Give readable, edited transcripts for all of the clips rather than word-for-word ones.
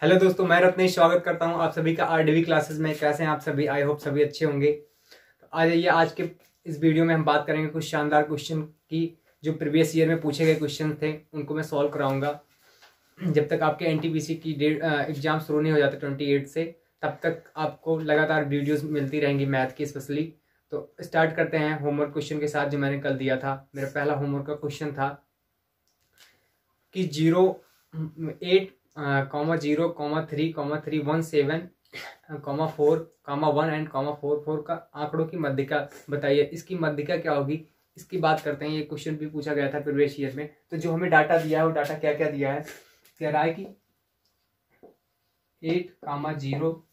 Hello दोस्तों, मैं रत्नेश स्वागत करता हूं आप सभी का आरडीवी क्लासेस में। कैसे हैं आप सभी? आई होप सभी अच्छे होंगे। तो आ जाइए, आज के इस वीडियो में हम बात करेंगे कुछ शानदार क्वेश्चन की। जो प्रीवियस ईयर में पूछे गए क्वेश्चन थे उनको मैं सॉल्व कराऊंगा। जब तक आपके एनटीपीसी की डेट एग्जाम शुरू नहीं हो जाते 28 से, तब तक आपको लगातार वीडियोज मिलती रहेंगी मैथ की स्पेशली। तो स्टार्ट करते हैं होमवर्क क्वेश्चन के साथ जो मैंने कल दिया था। मेरा पहला होमवर्क का क्वेश्चन था कि 0.8,0,3,3,1,7,4,1 एंड 44 का आंकड़ों की मध्यिका बताइए। इसकी मध्यिका क्या होगी, इसकी बात करते हैं। ये क्वेश्चन भी पूछा गया था प्रीवियस ईयर में। तो जो हमें डाटा दिया है वो डाटा क्या क्या दिया है, कह रहा है कि 8,0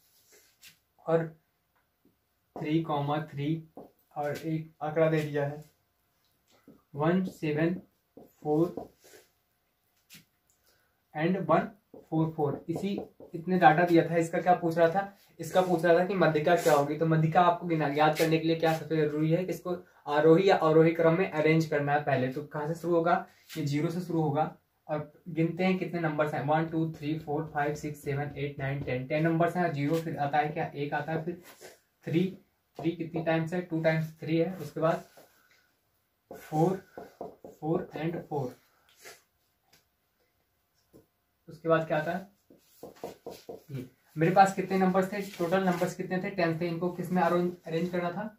और 3,3 और एक आंकड़ा दे दिया है 174 एंड 144। इतने डाटा दिया था। इसका क्या पूछ रहा था? इसका पूछ रहा था कि मध्यिका क्या होगी। तो मध्यिका आपको याद करने के लिए क्या सबसे जरूरी है, इसको आरोही या अवरोही क्रम में अरेंज करना है पहले। तो कहाँ से शुरू होगा? ये 0 से शुरू होगा और गिनते हैं कितने नंबर्स हैं। 1 2 3 4 5 6 7 8 9 10 नंबर्स हैं। 0 फिर आता है क्या? 1 आता है, फिर 3 कितनी टाइम्स है? 2 टाइम्स 3 है। उसके बाद 4 एंड 4। उसके बाद क्या आता है? ये मेरे पास कितने नंबर्स थे? टोटल नंबर्स कितने थे? 10 थे। इनको किस में अरेंज करना था?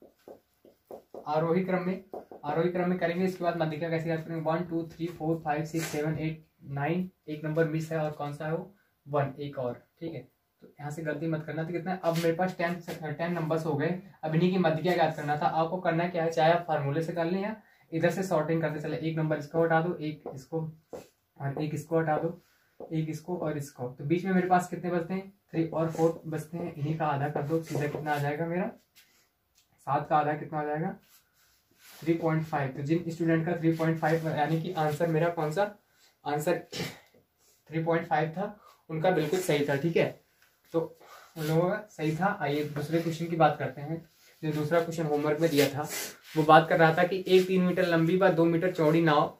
आरोही क्रम में। आरोही क्रम में करेंगे। इसके बाद मध्यिका कैसे याद करेंगे? 1 2 3 4 5 6 7 8 9। एक नंबर मिस है और कौन सा है वो? 1। एक और, ठीक है। तो यहाँ से गलती मत करना। तो कितना? अब मेरे पास 10 नंबर्स हो गए। अब इन्हीं की मध्यिका याद करना था। आपको करना क्या है, चाहे आप फार्मूले से कर लें या इधर से सॉर्टिंग करते चले। एक नंबर इसको हटा दो, एक इसको और एक इसको हटा दो, एक इसको और इसको। तो बीच में मेरे पास कितने बचते हैं? 3 और 4 बचते हैं। इन्हीं का आधा कर दो, सीधा कितना आ जाएगा मेरा? 7 का आधा कितना आ जाएगा? 3.5। तो जिन स्टूडेंट का 3.5 यानी कि आंसर मेरा कौन सा आंसर 3.5 था, उनका बिल्कुल सही था, ठीक है। तो उन लोगों का सही था। आइए दूसरे क्वेश्चन की बात करते हैं। जो दूसरा क्वेश्चन होमवर्क में दिया था वो बात कर रहा था कि एक 3 मीटर लंबी व 2 मीटर चौड़ी नाव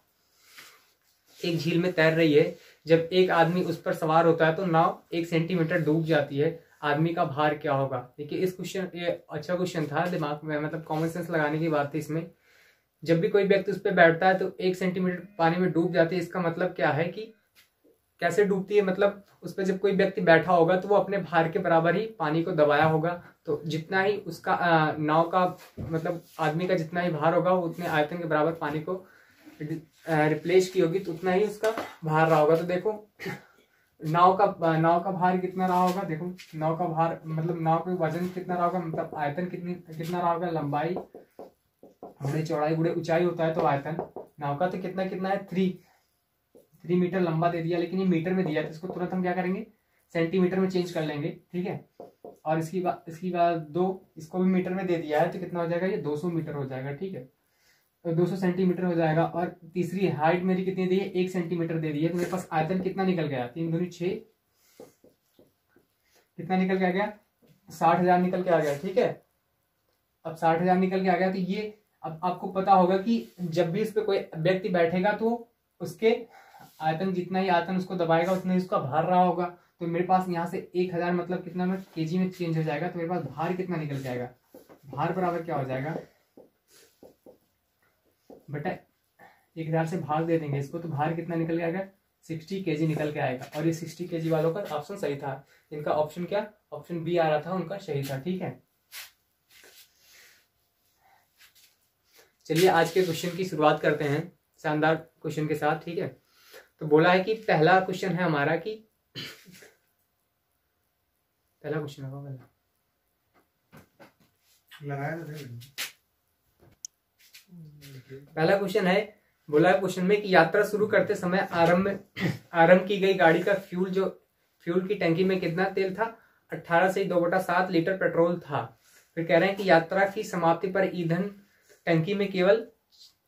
एक झील में तैर रही है। जब एक आदमी उस पर सवार होता है तो नाव 1 सेंटीमीटर डूब जाती है। आदमी का भार क्या होगा? देखिए इस क्वेश्चन, ये अच्छा क्वेश्चन था, दिमाग में मतलब कॉमन सेंस लगाने की बात थी इसमें। जब भी कोई व्यक्ति उस पर बैठता है तो 1 सेंटीमीटर पानी में डूब जाती है। इसका मतलब क्या है कि कैसे डूबती है? मतलब उस पर जब कोई व्यक्ति बैठा होगा तो वो अपने भार के बराबर ही पानी को दबाया होगा। तो जितना ही उसका नाव का मतलब आदमी का जितना ही भार होगा वो उतने आयतन के बराबर पानी को रिप्लेस की होगी, तो उतना ही उसका भार रहा होगा। तो देखो नाव का भार कितना रहा होगा? देखो नाव का भार मतलब नाव का वजन कितना रहा होगा, मतलब आयतन कितना रहा होगा? लंबाई गुणे चौड़ाई गुणे ऊंचाई होता है तो आयतन नाव का। तो कितना कितना है? 3 मीटर लंबा दे दिया, लेकिन ये मीटर में दिया तो इसको तुरंत हम क्या करेंगे? सेंटीमीटर में चेंज कर लेंगे, ठीक है। और इसकी बात 2, इसको भी मीटर में दे दिया है तो कितना हो जाएगा? ये 200 मीटर हो जाएगा, ठीक है। तो 200 सेंटीमीटर हो जाएगा। और तीसरी हाइट मेरी कितनी दी है? 1 सेंटीमीटर दे दी है। तो मेरे पास आयतन कितना निकल गया? 3 दूनी 6, कितना निकल के आ गया? 60,000 निकल के आ गया, ठीक है। अब 60,000 निकल के आ गया तो ये अब आपको पता होगा कि जब भी इस पे कोई व्यक्ति बैठेगा तो उसके आयतन जितना ही आयतन उसको दबाएगा उतना ही उसका भार रहा होगा। तो मेरे पास यहाँ से 1,000 मतलब कितना में केजी में चेंज हो जाएगा। तो मेरे पास भार कितना निकल के आएगा? भार बराबर क्या हो जाएगा? बटा 1,000 से भाग दे देंगे इसको, तो भार कितना निकल के आएगा? 60 केजी निकल के आएगा। और ये 60 केजी वालों का ऑप्शन सही था। इनका ऑप्शन क्या? ऑप्शन बी आ रहा था, उनका सही था, ठीक है। चलिए आज के क्वेश्चन की शुरुआत करते हैं शानदार क्वेश्चन के साथ, ठीक है। तो बोला है कि पहला क्वेश्चन है हमारा कि पहला क्वेश्चन है पहला क्वेश्चन है, बोला है क्वेश्चन में कि यात्रा शुरू करते समय आरंभ की गई गाड़ी का फ्यूल की टंकी में कितना तेल था? 18 से 2/7 लीटर पेट्रोल था। फिर कह रहे हैं कि यात्रा की समाप्ति पर ईंधन टंकी में केवल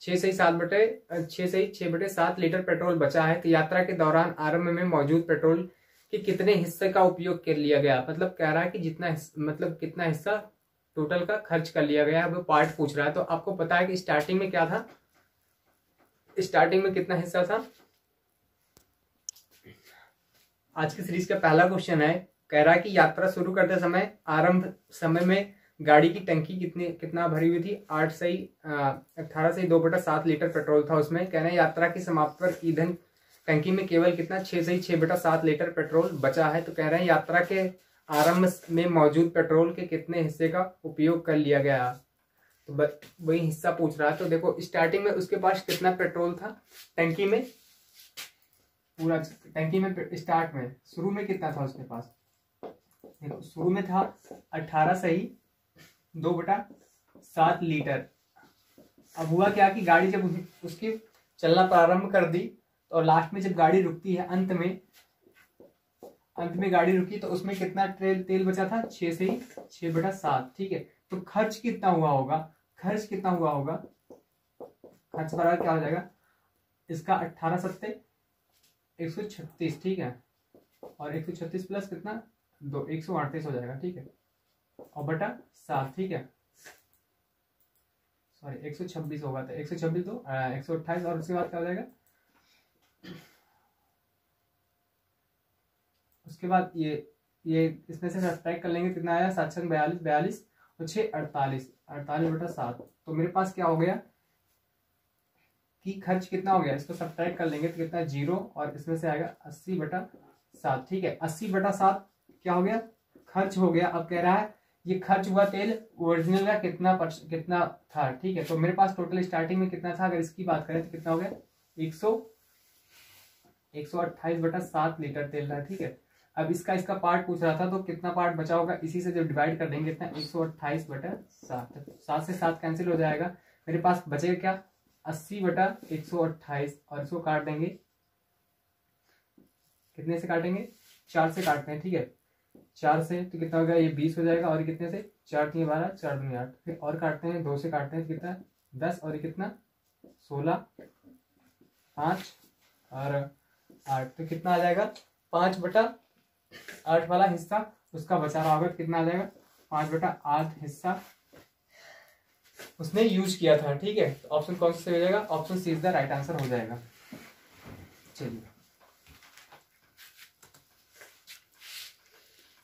6 से 7 लीटर पेट्रोल बचा है। तो यात्रा के दौरान आरंभ में मौजूद पेट्रोल के कितने हिस्से का उपयोग कर लिया गया? मतलब कह रहा है कि कितना हिस्सा टोटल का खर्च कर लिया गया है, वो पार्ट पूछ रहा है। तो आपको पता है कि स्टार्टिंग में क्या था? स्टार्टिंग में कितना हिस्सा था? आज की सीरीज का पहला क्वेश्चन है, कह रहा है कि यात्रा शुरू करते समय आरंभ समय में गाड़ी की टंकी कितना भरी हुई थी? 18 से 2/7 लीटर पेट्रोल था उसमें। कहना है यात्रा की समाप्ति पर ईंधन टंकी में केवल कितना 6 से 6/7 लीटर पेट्रोल बचा है। तो कह रहे हैं यात्रा के आरंभ में मौजूद पेट्रोल के कितने हिस्से का उपयोग कर लिया गया। तो वही हिस्सा पूछ रहा है। तो देखो स्टार्टिंग में उसके पास कितना पेट्रोल था टंकी में, पूरा टंकी में स्टार्ट में शुरू में कितना था उसके पास? देखो शुरू में था 18 से ही 2/7 लीटर। अब हुआ क्या कि गाड़ी जब उसकी चलना प्रारंभ कर दी और लास्ट में जब गाड़ी रुकती है, अंत में गाड़ी रुकी तो उसमें कितना तेल बचा था? 6 से 6/7। ठीक है, तो खर्च कितना हुआ होगा? खर्च बराबर क्या हो जाएगा इसका? 18 सत्ते 136। ठीक है, और 136 प्लस कितना 2 138 हो जाएगा। ठीक है, और बटा 7। ठीक है, सॉरी 126 होगा, तो 126 तो 128 और उसके बाद क्या हो जाएगा? उसके बाद ये इसमें से सब्ट्रैक्ट कर लेंगे, कितना आया? 7 6 42 और 6 48/7। तो मेरे पास क्या हो गया कि खर्च कितना हो गया? इसको सब्ट्रैक्ट कर लेंगे तो कितना 0, और इसमें से आएगा 80/7। ठीक है, 80/7 क्या हो गया? खर्च हो गया। अब कह रहा है ये खर्च हुआ तेल ओरिजिनल का कितना था। ठीक है, तो मेरे पास टोटल स्टार्टिंग में कितना था? अगर इसकी बात करें तो कितना हो गया? 128/7 लीटर तेल था। ठीक है, अब इसका पार्ट पूछ रहा था, तो कितना पार्ट बचा होगा? इसी से जब डिवाइड कर देंगे कितना 128/7, 7 से 7 कैंसिल हो जाएगा। मेरे पास बचेगा क्या? 80/128, और इसको काट देंगे, कितने से काटेंगे? 4 से काटते हैं। ठीक है, 4 से तो कितना होगा? ये 20 हो जाएगा, और कितने से? 4 3 12 4 2 8। फिर और काटते हैं, 2 से काटते हैं तो कितना 10, और ये कितना 16 5 और 8। तो कितना आ जाएगा? 5/8 वाला हिस्सा उसका बचा रहा होगा। कितना आ जाएगा? 5/8 हिस्सा उसने यूज किया था। ठीक है, तो ऑप्शन कौन सा हो जाएगा? Option C is the right answer हो जाएगा। चलिए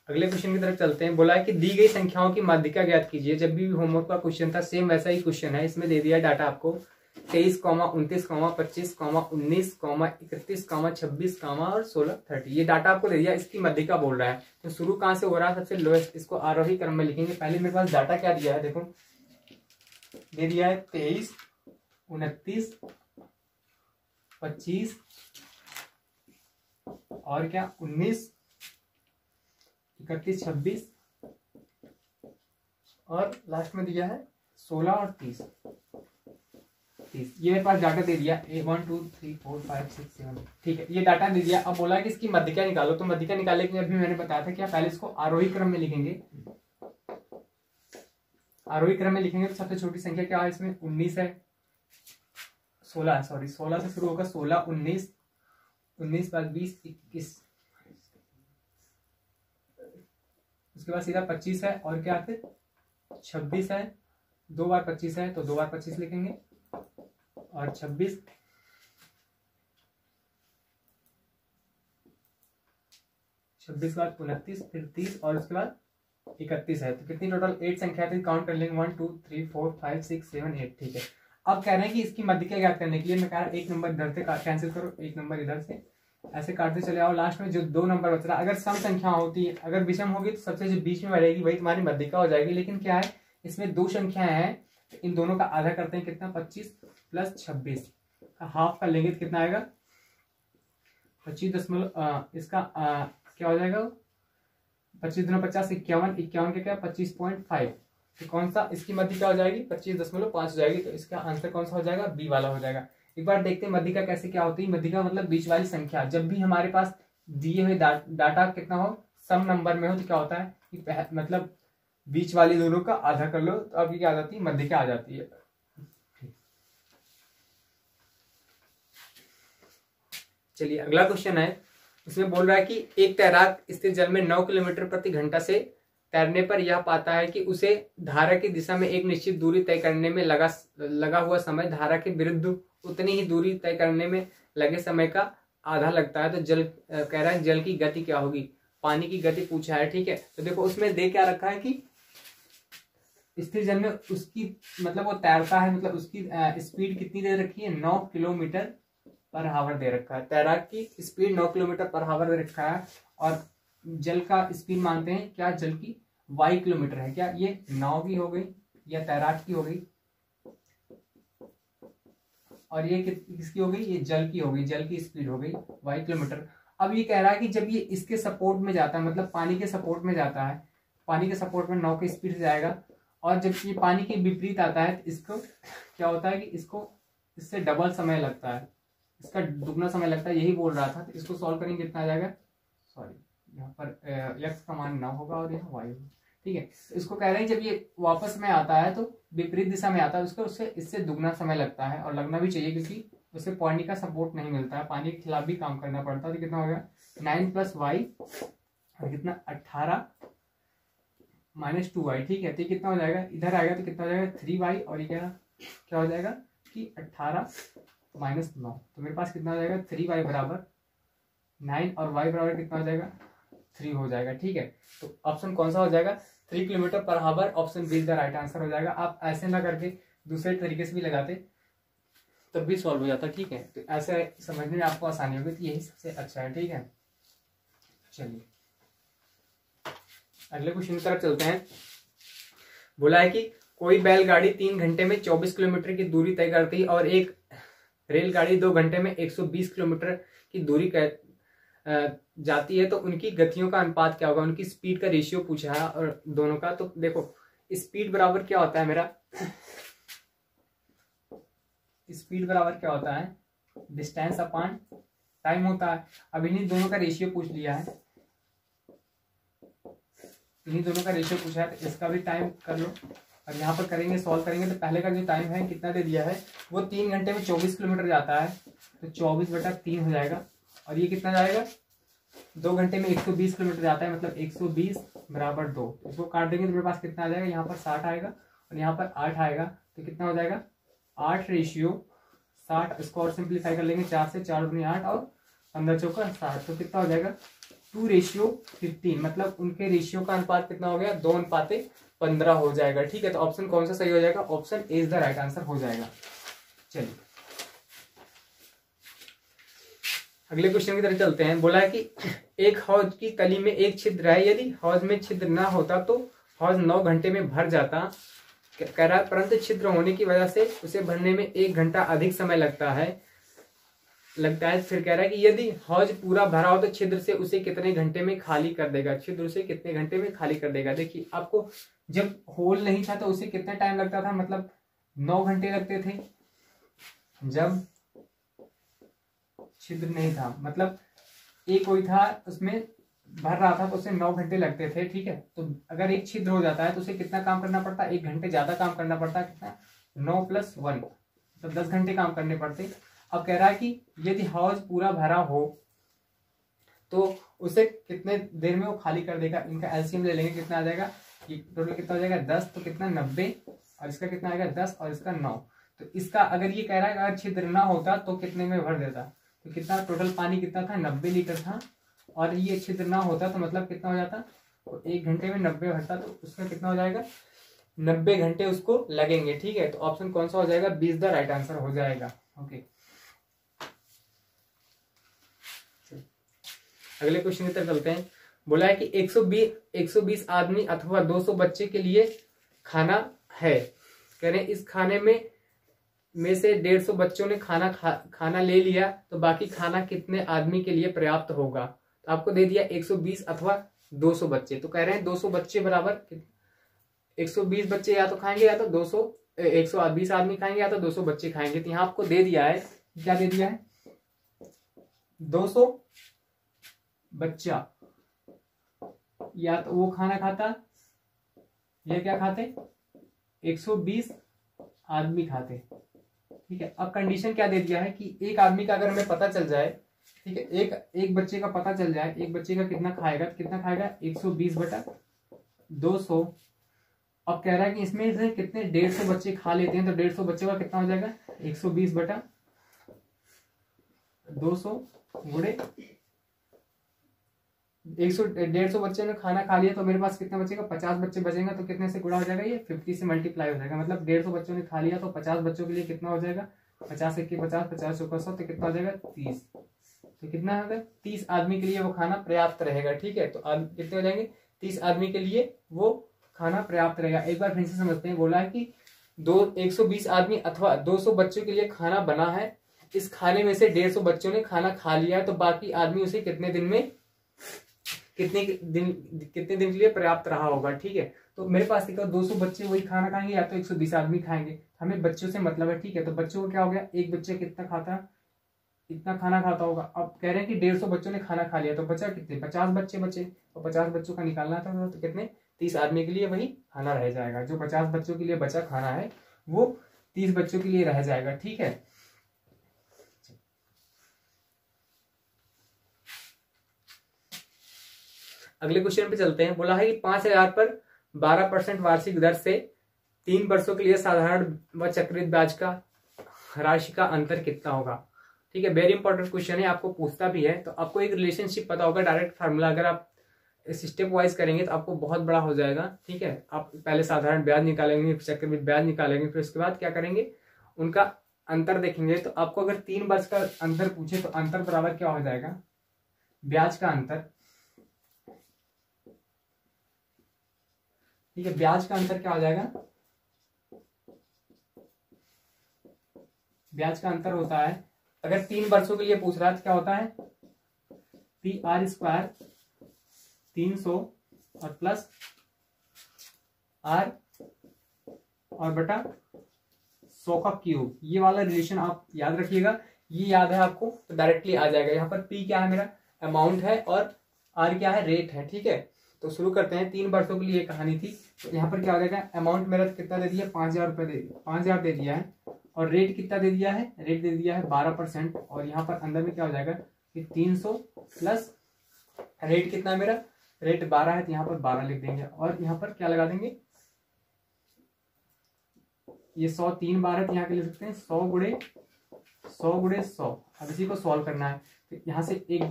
अगले क्वेश्चन की तरफ चलते हैं। बोला है कि दी गई संख्याओं की माध्यिका ज्ञात कीजिए। जब भी होमवर्क का क्वेश्चन था सेम वैसा ही क्वेश्चन है। इसमें दे दिया डाटा आपको 23, 29, 25, 19, 31, 26 और 16, 30। ये डाटा आपको दे दिया, इसकी माध्यिका बोल रहा है। तो शुरू कहां से हो रहा है? सबसे लोएस्ट। इसको आरोही क्रम में लिखेंगे। पहले मेरे पास डाटा क्या दिया है, देखो दे दिया है 23, 29, 25 और क्या 19, 31, 26 और लास्ट में दिया है 16 और 30। ये मेरे पास डाटा दे दिया 1 2 3 4 5 6 7। ठीक है, ये डाटा दे दिया। अब बोला है कि इसकी माध्यिका निकालो। तो माध्यिका निकालने के लिए अभी मैंने बताया था क्या, पहले इसको आरोही क्रम में लिखेंगे। आरोही क्रम में लिखेंगे तो सबसे छोटी संख्या क्या है इसमें? 19 है, 16 से शुरू होगा। 16 19 बाद 20 21, उसके बाद सीधा 25 है, और क्या फिर 26 है। 2 बार 25 है तो 2 बार 25 लिखेंगे, और 26 बाद 29, फिर 30 और उसके बाद 31 है। तो कितनी टोटल 8 संख्या थी, काउंट कर लेंगे 1 2 3 4 5 6 7 8। ठीक है, अब कह रहे हैं कि इसकी माध्यिका ज्ञात करने के लिए मैं कह रहा 1 नंबर इधर से कैंसिल करो, 1 नंबर इधर से, ऐसे काटते चले आओ। लास्ट में जो 2 नंबर बच रहा है, अगर सम संख्या होती है, अगर विषम होगी तो सबसे जो बीच में रहेगी वही तुम्हारी माध्यिका हो जाएगी। लेकिन क्या है इसमें 2 संख्याएं हैं, तो इन दोनों का आधा करते हैं। कितना 25 प्लस 26 का हाफ कर लेंगे तो कितना आएगा 25 इसका क्या हो जाएगा 25 दूना 50 51, 51 के क्या 25.5। तो कौन सा इसकी माध्यिका हो जाएगी 25.5 हो जाएगी। तो इसका आंसर कौन सा हो जाएगा? बी वाला हो जाएगा। एक बार देखते हैं माध्यिका कैसे क्या होती है। माध्यिका मतलब बीच वाली संख्या। जब भी हमारे पास दिए हुए डाटा कितना हो, सम नंबर में हो, तो क्या होता है कि मतलब बीच वाली दोनों का आधा कर लो, तो अब ये क्या आ जाती है? माध्यिका आ जाती है। चलिए अगला क्वेश्चन है। इसमें बोल रहा है कि एक तैराक स्थिर जल में 9 किलोमीटर प्रति घंटा से तैरने पर यह पाता है कि उसे धारा की दिशा में एक निश्चित दूरी तय करने में लगा हुआ समय धारा के विरुद्ध उतनी ही दूरी तय करने में लगे समय का आधा लगता है, तो जल कह रहा है जल की गति क्या होगी, पानी की गति पूछा है, ठीक है। तो देखो उसमें दे क्या रखा है कि स्थिर जल में उसकी मतलब वो तैरता है, मतलब उसकी स्पीड कितनी दे रखी है, 9 किलोमीटर पर हावर दे रखा है। तैराक की स्पीड 9 किलोमीटर पर हावर दे रखा है, और जल का स्पीड मानते हैं क्या, जल की y किलोमीटर है। क्या ये नाव की हो गई या तैराक की हो गई, और ये किसकी हो गई, ये जल की हो गई, जल की स्पीड हो गई y किलोमीटर। अब ये कह रहा है कि जब ये इसके सपोर्ट में जाता है, मतलब पानी के सपोर्ट में जाता है, पानी के सपोर्ट में 9 की स्पीड से जाएगा, और जब ये पानी के विपरीत आता है तो इसको क्या होता है कि इसको इससे डबल समय लगता है, इसका दुगना समय लगता है, यही बोल रहा था। तो इसको सॉल्व करेंगे कितना आ जाएगा, सॉरी यहाँ पर x का मान 9 होगा और यहाँ y होगा, ठीक है। इसको कह रहे हैं जब ये वापस में आता है तो विपरीत दिशा में आता है, उसको उससे इससे दुगना समय लगता है, और लगना भी चाहिए क्योंकि उसे पानी का सपोर्ट नहीं मिलता है, पानी के खिलाफ भी काम करना पड़ता है। तो कितना होगा 9 + y और कितना 18 - 2y, ठीक है। तो कितना हो जाएगा, इधर आएगा तो कितना हो जाएगा 3y, और ये क्या हो जाएगा कि 18 - 9। तो मेरे पास कितना हो जाएगा 3y बराबर 9 और y बराबर कितना हो जाएगा 3 हो जाएगा, ठीक है। तो ऑप्शन कौन सा हो जाएगा 3 kilometre per hour, option B the right answer हो जाएगा। आप ऐसे ना करके दूसरे तरीके से भी लगाते तब भी सॉल्व हो जाता, ठीक है। तो ऐसे समझने में आपको आसानी होगी, तो यही सबसे अच्छा है, ठीक है। चलिए अगले क्वेश्चन की तरफ चलते हैं। बोला है कि कोई बैलगाड़ी 3 घंटे में 24 किलोमीटर की दूरी तय करती है और एक रेलगाड़ी 2 घंटे में 120 किलोमीटर की दूरी जाती है, तो उनकी गतियों का अनुपात क्या होगा, उनकी स्पीड का रेशियो पूछा है और दोनों का। तो देखो स्पीड बराबर क्या होता है, मेरा स्पीड बराबर क्या होता है, डिस्टेंस अपॉन टाइम होता है। अब इन्हीं दोनों का रेशियो पूछ लिया है, इन्हीं दोनों का रेशियो पूछा है, तो इसका भी टाइम कर लो। और यहाँ पर करेंगे सॉल्व करेंगे, तो पहले का जो टाइम है कितना दे दिया है, वो 3 घंटे में 24 किलोमीटर जाता है, तो 24/3 हो जाएगा। और ये कितना जाएगा 2 घंटे में 120 किलोमीटर जाता है, मतलब 120 = 2। इसको काट देंगे तो मेरे पास कितना आ जाएगा, यहाँ पर 60 आएगा और यहाँ पर 8 आएगा, तो कितना हो जाएगा 8:60। इसको और सिंप्लीफाई कर लेंगे, 4 से 4 दूनी 8 और 15 चौका 60, तो कितना हो जाएगा 2:15। मतलब उनके रेशियो का अनुपात कितना हो गया 2:15 हो जाएगा, ठीक है। तो ऑप्शन कौन सा सही हो जाएगा, option A is the right answer हो जाएगा। चलिए अगले क्वेश्चन की तरफ चलते हैं। बोला है कि एक हौज की तली में एक छिद्र है, यदि हौज में छिद्र ना होता तो हौज 9 घंटे में भर जाता। कह रहा है परंतु छिद्र होने की वजह से उसे भरने में 1 घंटा अधिक समय लगता है। फिर कह रहा है कि यदि हौज पूरा भरा हो तो छिद्र से उसे कितने घंटे में खाली कर देगा, छिद्र उसे कितने घंटे में खाली कर देगा। देखिए आपको जब होल नहीं था तो उसे कितना टाइम लगता था, मतलब 9 घंटे लगते थे। जब छिद्र नहीं था, मतलब एक कोई था उसमें भर रहा था तो उसे 9 घंटे लगते थे, ठीक है। तो अगर एक छिद्र हो जाता है तो उसे कितना काम करना पड़ता है, 1 घंटे ज्यादा काम करना पड़ता है। कितना 9 + 1 मतलब 10 घंटे काम करने पड़ते। अब कह रहा है कि यदि हौज पूरा भरा हो तो उसे कितने देर में वो खाली कर देगा। इनका एलसीएम ले लेंगे, कितना आ जाएगा, टोटल कितना हो जाएगा 10, तो कितना 90, और इसका कितना आएगा 10 और इसका 9। तो इसका अगर ये कह रहा है अगर छिद्र ना होता तो कितने में भर देता, तो कितना टोटल पानी कितना था 90 लीटर था, और ये छिद्र ना होता तो मतलब कितना हो जाता, तो 1 घंटे में 90 भरता, तो उसका कितना हो जाएगा 90 घंटे उसको लगेंगे, ठीक है। तो ऑप्शन कौन सा हो जाएगा, B is the right answer हो जाएगा। ओके अगले क्वेश्चन की तरफ चलते हैं। बोला है कि 120 आदमी अथवा 200 बच्चे के लिए खाना है। कह रहे हैं इस खाने में से 150 बच्चों ने खाना ले लिया, तो बाकी खाना कितने आदमी के लिए पर्याप्त होगा। तो आपको दे दिया 120 अथवा 200 बच्चे, तो कह रहे हैं 200 बच्चे बराबर 120 बच्चे या तो खाएंगे या तो 120 आदमी खाएंगे या तो 200 बच्चे खाएंगे। तो यहाँ आपको दे दिया है, क्या दे दिया है 200 बच्चा, या तो वो खाना खाता या क्या खाते 120 आदमी खाते, ठीक है। अब कंडीशन क्या दे दिया है कि एक आदमी का अगर हमें पता चल जाए, ठीक है, एक बच्चे का पता चल जाए, एक बच्चे का कितना खाएगा, तो कितना खाएगा 120/200। अब कह रहा है कि इसमें से कितने 150 बच्चे खा लेते हैं, तो 150 बच्चे का कितना हो जाएगा 120/200, गुणे 150 बच्चे ने खाना खा लिया तो मेरे पास कितना बचेगा, 50 बच्चे बचेंगे तो कितने से गुणा हो जाएगा, ये 50 से मल्टीप्लाई हो जाएगा। मतलब 150 बच्चों ने खा लिया तो 50 बच्चों के लिए कितना हो जाएगा, 50 1 50, 50 चौका 100, तो कितना हो जाएगा 30। तो कितना होगा 30 आदमी के लिए वो खाना पर्याप्त रहेगा। ठीक है, तो कितने हो जाएंगे 30 आदमी के लिए वो खाना पर्याप्त रहेगा। एक बार फिर से समझते हैं, बोला है कि 120 आदमी अथवा 200 बच्चों के लिए खाना बना है, इस खाने में से 150 बच्चों ने खाना खा लिया है, तो बाकी आदमी उसे कितने दिन के लिए पर्याप्त रहा होगा। ठीक है, तो मेरे पास देखो 200 बच्चे वही खाना खाएंगे या तो 120 आदमी खाएंगे, हमें बच्चों से मतलब है। ठीक है, तो बच्चों को क्या हो गया, एक बच्चे कितना खाता है, इतना खाना खाता होगा। अब कह रहे हैं कि 150 बच्चों ने खाना खा लिया, तो बचा कितने, 50 बच्चे बचे, तो 50 बच्चों का निकालना था, तो कितने 30 आदमी के लिए वही खाना रह जाएगा। जो 50 बच्चों के लिए बचा खाना है वो 30 बच्चों के लिए रह जाएगा। ठीक है, अगले क्वेश्चन पे चलते हैं। बोला है कि 5000 पर 12% वार्षिक दर से 3 वर्षों के लिए साधारण व चक्रवृद्धि ब्याज का राशि का अंतर कितना होगा। ठीक है, वेरी इंपॉर्टेंट क्वेश्चन है, आपको पूछता भी है, तो आपको एक रिलेशनशिप पता होगा, डायरेक्ट फार्मूला अगर आप स्टेप वाइज करेंगे तो आपको बहुत बड़ा हो जाएगा। ठीक है, आप पहले साधारण ब्याज निकालेंगे, चक्रवृद्धि ब्याज निकालेंगे, फिर उसके बाद क्या करेंगे, उनका अंतर देखेंगे। तो आपको अगर 3 वर्ष का अंतर पूछे तो अंतर बराबर क्या हो जाएगा, ब्याज का अंतर। ठीक है, ब्याज का अंतर क्या हो जाएगा, ब्याज का अंतर होता है, अगर 3 वर्षों के लिए पूछ रहा है तो क्या होता है, PR² 300 और प्लस R और बटा 100 का क्यूब। ये वाला रिलेशन आप याद रखिएगा, ये याद है आपको तो डायरेक्टली आ जाएगा। यहाँ पर P क्या है, मेरा अमाउंट है, और R क्या है, रेट है। ठीक है, तो शुरू करते हैं। 3 वर्षों के लिए कहानी थी, तो यहाँ पर क्या हो जाएगा, अमाउंट मेरा कितना दे दिया, 5000 रुपये दे दिया, 5000 दे दिया है, और रेट कितना दे दिया है, रेट दे दिया है 12%, और यहाँ पर अंदर में क्या हो जाएगा कि 300 प्लस रेट कितना है मेरा, रेट 12 है, तो यहाँ पर 12 लिख देंगे, और यहाँ पर क्या लगा देंगे, ये 100 3 बार है, तो यहाँ के लिख सकते हैं 100 गुणे 100। अब इसी को सॉल्व करना है, तो यहाँ से एक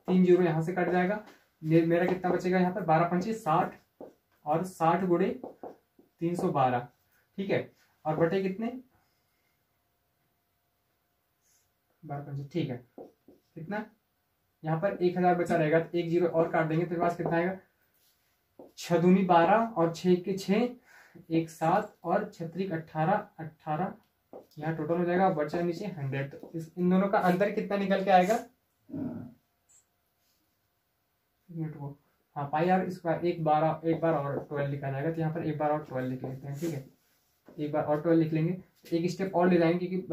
3 जीरो यहाँ से कट जाएगा, मेरा कितना बचेगा यहाँ पर 12 पंचे 60, और 60 गुणे 312। ठीक है, और बटे कितने 12 पंचे, ठीक है, कितना यहाँ पर 1000 बचा रहेगा, तो 1 जीरो और काट देंगे, तो पास कितना आएगा, 6 दूनी 12 और 6 के 6 1 7 और 6 18 यहाँ टोटल हो जाएगा, बचा नीचे 100। तो इन दोनों का अंतर कितना निकल के आएगा, हाँ πr², एक बार और 12 लिखा जाएगा, तो यहाँ पर एक बार और 12 लिख लेते हैं। ठीक है, एक बार और 12 लिख लेंगे, एक स्टेप और ले जाएंगे क्योंकि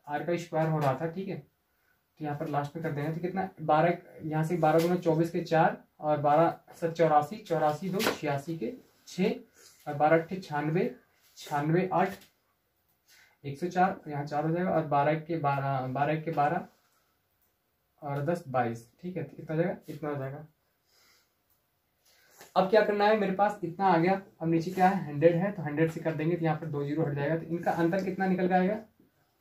r का स्क्वायर हो रहा था। ठीक है, तो यहाँ पर लास्ट में कर देंगे, तो कितना 12, यहाँ से 12 गुना 24 के 4 और 12 7 84, 84 2 86 के 6 और 12 8 96, 96 8 104, यहाँ 4 हो जाएगा, और 12 के 12 और 10 22। ठीक है, तो कितना हो जाएगा, इतना हो जाएगा। अब क्या करना है, मेरे पास इतना आ गया, अब नीचे क्या है 100 है, तो 100 से कर देंगे, तो यहाँ पर 2 जीरो हट जाएगा, तो इनका अंतर कितना निकल जाएगा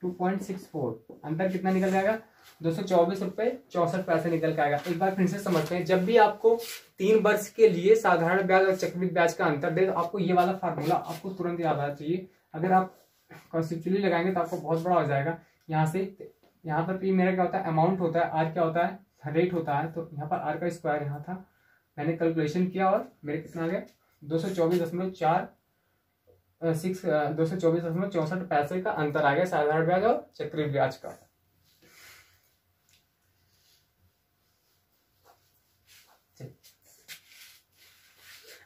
2.64। अंतर कितना निकल जाएगा 224 रुपये 64 पैसे निकल के आएगा। एक बार फिर से समझते हैं, जब भी आपको 3 वर्ष के लिए साधारण ब्याज और चक्रवृद्धि ब्याज का अंतर दे, तो आपको ये वाला फार्मूला आपको तुरंत याद आना चाहिए। अगर आप कॉन्सेप्चुअली लगाएंगे तो आपको बहुत बड़ा हो जाएगा। यहाँ से यहाँ पर P मेरा क्या होता है, अमाउंट होता है, R क्या होता है, रेट होता है, तो यहाँ पर R का स्क्वायर यहाँ था, मैंने कैलकुलेशन किया और मेरे कितना आ गया 224.64 पैसे का अंतर आ गया साधारण ब्याज और चक्रवृद्धि ब्याज का।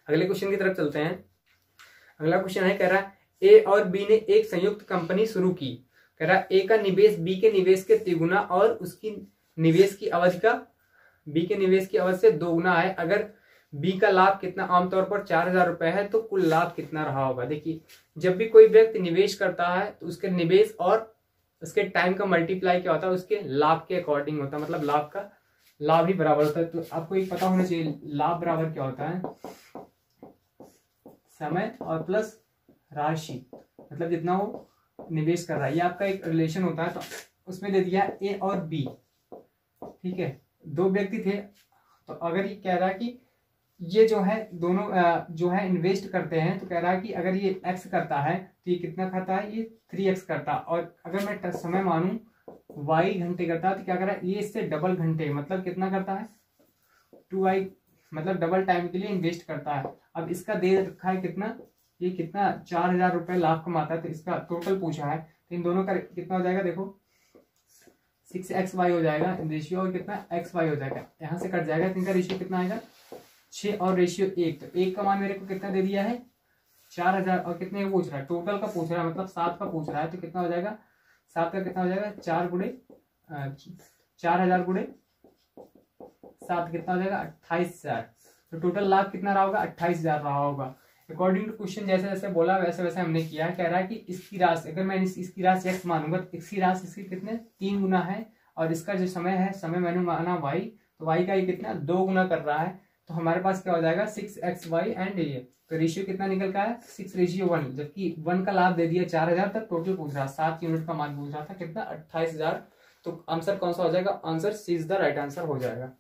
अगले क्वेश्चन की तरफ चलते हैं। अगला क्वेश्चन है, कह रहा है ए और बी ने एक संयुक्त कंपनी शुरू की। कह रहा है ए का निवेश बी के निवेश के तिगुना और उसकी निवेश की अवधि का बी के निवेश की अवधि से 2 गुना है। अगर बी का लाभ कितना, आमतौर पर 4000 रुपए है, तो कुल लाभ कितना रहा होगा। देखिए, जब भी कोई व्यक्ति निवेश करता है तो उसके निवेश और उसके टाइम का मल्टीप्लाई क्या होता है, उसके लाभ के अकॉर्डिंग होता है, मतलब लाभ ही बराबर होता है। तो आपको एक पता होना चाहिए लाभ बराबर क्या होता है, समय और प्लस राशि, मतलब जितना वो निवेश कर रहा है। ये आपका एक रिलेशन होता है, तो उसमें दे दिया ए और बी, ठीक है, 2 व्यक्ति थे। तो अगर ये कह रहा है कि ये जो है दोनों जो है इन्वेस्ट करते हैं, तो कह रहा है कि अगर ये x करता है तो ये कितना खाता है, ये 3x करता है। और अगर मैं समय मानूं y घंटे करता है तो क्या कर रहा है, ये इससे डबल घंटे मतलब कितना करता है 2y, मतलब डबल टाइम के लिए इन्वेस्ट करता है। अब इसका दे रखा है कितना, ये कितना 4,000 रुपए लाभ कमाता है। तो इसका टोटल पूछा है, तो इन दोनों का कितना हो जाएगा, देखो 6xy हो जाएगा रेशियो, और कितना xy हो जाएगा, यहाँ से कट जाएगा। तो इनका रेशियो कितना आएगा 6 और रेशियो 1। तो 1 का मान मेरे को कितना दे दिया है 4,000, और कितने का पूछ रहा है, टोटल का पूछ रहा है, मतलब 7 का पूछ रहा है। तो कितना हो जाएगा 7 का कितना हो जाएगा 4,000 गुणे 7 कितना हो जाएगा 28,000। तो टोटल लाभ कितना रहा होगा 28,000 रहा होगा। अकॉर्डिंग टू क्वेश्चन जैसे जैसे बोला वैसे वैसे हमने किया है। कह रहा है कि इसकी राशि, अगर मैं इसकी राशि x मानूंगा तो इसकी राशि इसकी कितने 3 गुना है, और इसका जो समय है, समय मैंने माना y, तो y का ये कितना 2 गुना कर रहा है। तो हमारे पास क्या हो जाएगा 6xy एंड ये, तो रेशियो कितना निकल का है 6:1, जबकि 1 का लाभ दे दिया 4,000 तक। टोटल पूछ रहा 7 यूनिट का मान पूछ रहा था कितना 28,000। तो आंसर कौन सा हो जाएगा, answer C is the right answer हो जाएगा।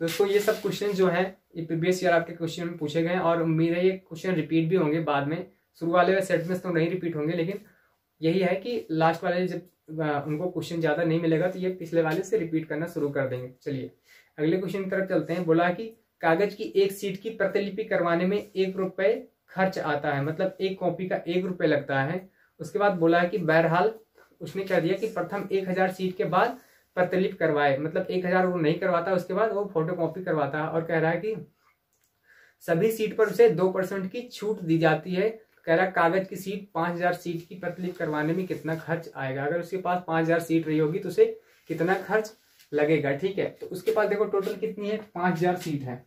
दोस्तों ये सब क्वेश्चन जो है ये प्रीवियस ईयर आपके क्वेश्चन में पूछे गए, और उम्मीद है ये क्वेश्चन रिपीट भी होंगे बाद में। शुरू वाले सेट में तो नहीं रिपीट होंगे, लेकिन यही है कि लास्ट वाले जब उनको क्वेश्चन ज्यादा नहीं मिलेगा तो ये पिछले वाले से रिपीट करना शुरू कर देंगे। चलिए अगले क्वेश्चन की तरफ चलते हैं। बोला कि कागज की एक सीट की प्रतिलिपि करवाने में 1 रुपए खर्च आता है, मतलब एक कॉपी का 1 रुपए लगता है। उसके बाद बोला है कि बहरहाल उसने कह दिया कि प्रथम 1,000 सीट के बाद प्रतिलिपि करवाए, मतलब 1,000 वो नहीं करवाता, उसके बाद वो फोटो कॉपी करवाता है। और कह रहा है कि सभी सीट पर उसे 2% की छूट दी जाती है। कह रहा है कागज की सीट 5,000 सीट की प्रतिलिपि करवाने में कितना खर्च आएगा, अगर उसके पास 5,000 सीट रही होगी तो उसे कितना खर्च लगेगा। ठीक है, तो उसके पास देखो टोटल कितनी है 5,000 सीट है,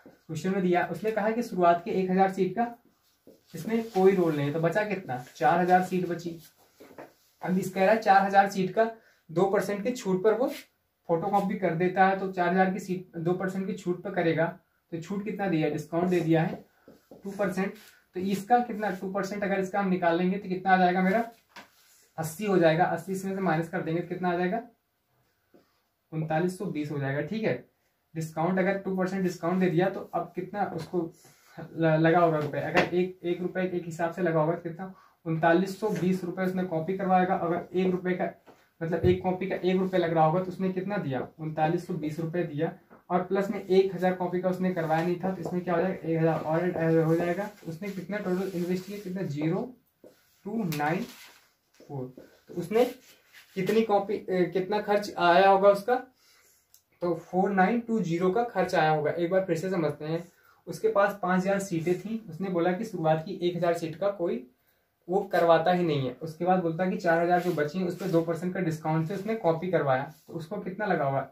क्वेश्चन में दिया। उसने कहा कि शुरुआत के 1,000 सीट का इसमें कोई रोल नहीं है, तो बचा कितना 4,000 सीट बची। अब इस कह रहा है 4,000 सीट का 2% की छूट पर वो फोटो कॉपी कर देता है। तो 4,000 की सीट 2% की छूट पर करेगा, तो छूट कितना दिया है, डिस्काउंट दे दिया है 2%। तो इसका कितना 2% अगर इसका हम निकालेंगे तो कितना आ जाएगा मेरा 80 हो जाएगा। 80 इसमें से माइनस कर देंगे तो कितना आ जाएगा 3920 हो जाएगा। ठीक है, डिस्काउंट अगर 2% डिस्काउंट दे दिया तो अब कितना उसको लगा होगा रुपए, अगर एक रुपए एक हिसाब से लगा होगा तो कितना 3920 रुपए उसने कॉपी करवाएगा। अगर 1 रुपए का मतलब एक कॉपी का 1 रुपए लग रहा होगा तो उसने कितना दिया 3920 रुपए दिया, और प्लस में 1,000 कॉपी का उसने करवाया नहीं था, तो इसमें क्या हो जाएगा 1,000 और हो जाएगा। उसने कितना टोटल इन्वेस्ट किया, कितना 0,294। तो उसने कितनी कॉपी कितना खर्च आया होगा उसका, तो 4,920 का खर्च आया होगा। एक बार फिर से समझते हैं। उसके पास 5,000 सीटें थी, उसने बोला कि शुरुआत की 1,000 सीट का कोई वो करवाता ही नहीं है। उसके बाद बोलता कि 4,000 जो बची उस पर 2% का डिस्काउंट से उसने कॉपी करवाया, तो उसको कितना लगा हुआ,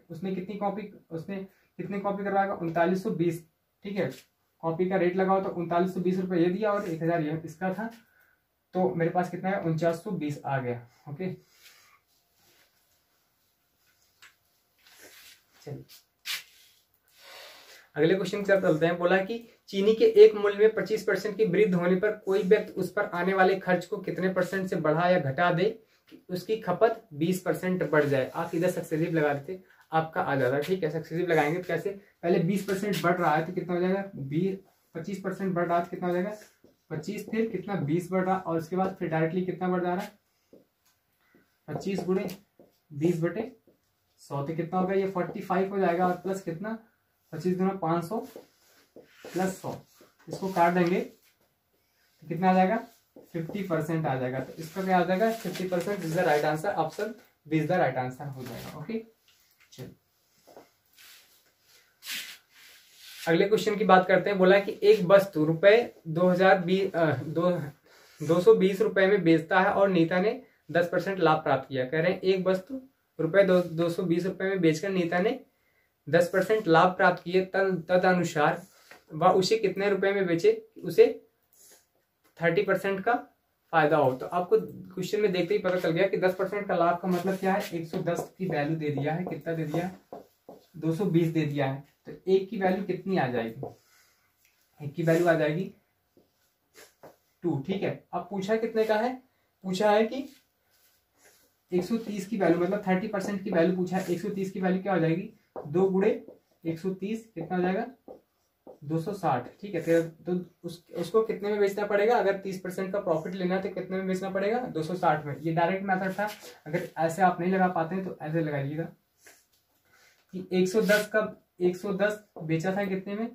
उसने कितनी कॉपी करवाएगा 3920। ठीक है, कॉपी का रेट लगाओ तो 3920 रुपए ये दिया और 1,000 ये इसका था, तो मेरे पास कितना है 4920 आ गया। ओके चलिए अगले क्वेश्चन की तरफ चलते हैं। बोला कि चीनी के एक मूल्य में 25% की वृद्धि होने पर कोई व्यक्ति उस पर आने वाले खर्च को कितने % से बढ़ा या घटा दे कि उसकी खपत 20% बढ़ जाए। आप इधर सक्सेसिव लगा देते आपका आ जाता। ठीक है, सक्सेसिव लगाएंगे तो कैसे, पहले 20% बढ़ रहा है तो कितना हो जाएगा 25% बढ़ रहा है तो कितना हो जाएगा 25, फिर कितना 20 बढ़ रहा, और उसके बाद फिर डायरेक्टली कितना बढ़ जा रहा है 25 गुणे 20/100, तो कितना होगा ये 45 हो जाएगा, और प्लस कितना 25 गुना 500 प्लस 100, इसको काट देंगे तो कितना आ जाएगा 50% आ जाएगा। तो इसका क्या आ जाएगा 50% is the right answer, option B is the right answer हो जाएगा। ओके चलिए अगले क्वेश्चन की बात करते हैं। बोला कि एक वस्तु रुपए 220 रुपए में बेचता है और नीता ने 10% लाभ प्राप्त किया। कह रहे हैं एक वस्तु रुपए 220 रुपए में बेचकर नीता ने 10% लाभ प्राप्त किए, तद अनुसार वह उसे कितने रुपए में बेचे उसे 30% का फायदा हो। तो आपको क्वेश्चन में देखते ही पता चल गया कि 10% का लाभ का मतलब क्या है, 110 की वैल्यू दे दिया है, कितना दे दिया है 220 दे दिया है, तो एक की वैल्यू कितनी आ जाएगी, एक की वैल्यू आ जाएगी 2। ठीक है, अब पूछा कितने का है पूछा है कि 130 की वैल्यू मतलब 30% की वैल्यू पूछा है। 130 की वैल्यू क्या हो जाएगी, 2 गुणे 130 कितना हो जाएगा 260। ठीक है, तो उसको कितने में बेचना पड़ेगा, अगर 30% का प्रॉफिट लेना है तो कितने में बेचना पड़ेगा 260 में। ये डायरेक्ट मेथड था, अगर ऐसे आप नहीं लगा पाते हैं तो ऐसे लगाइएगा कि 110 बेचा था कितने में,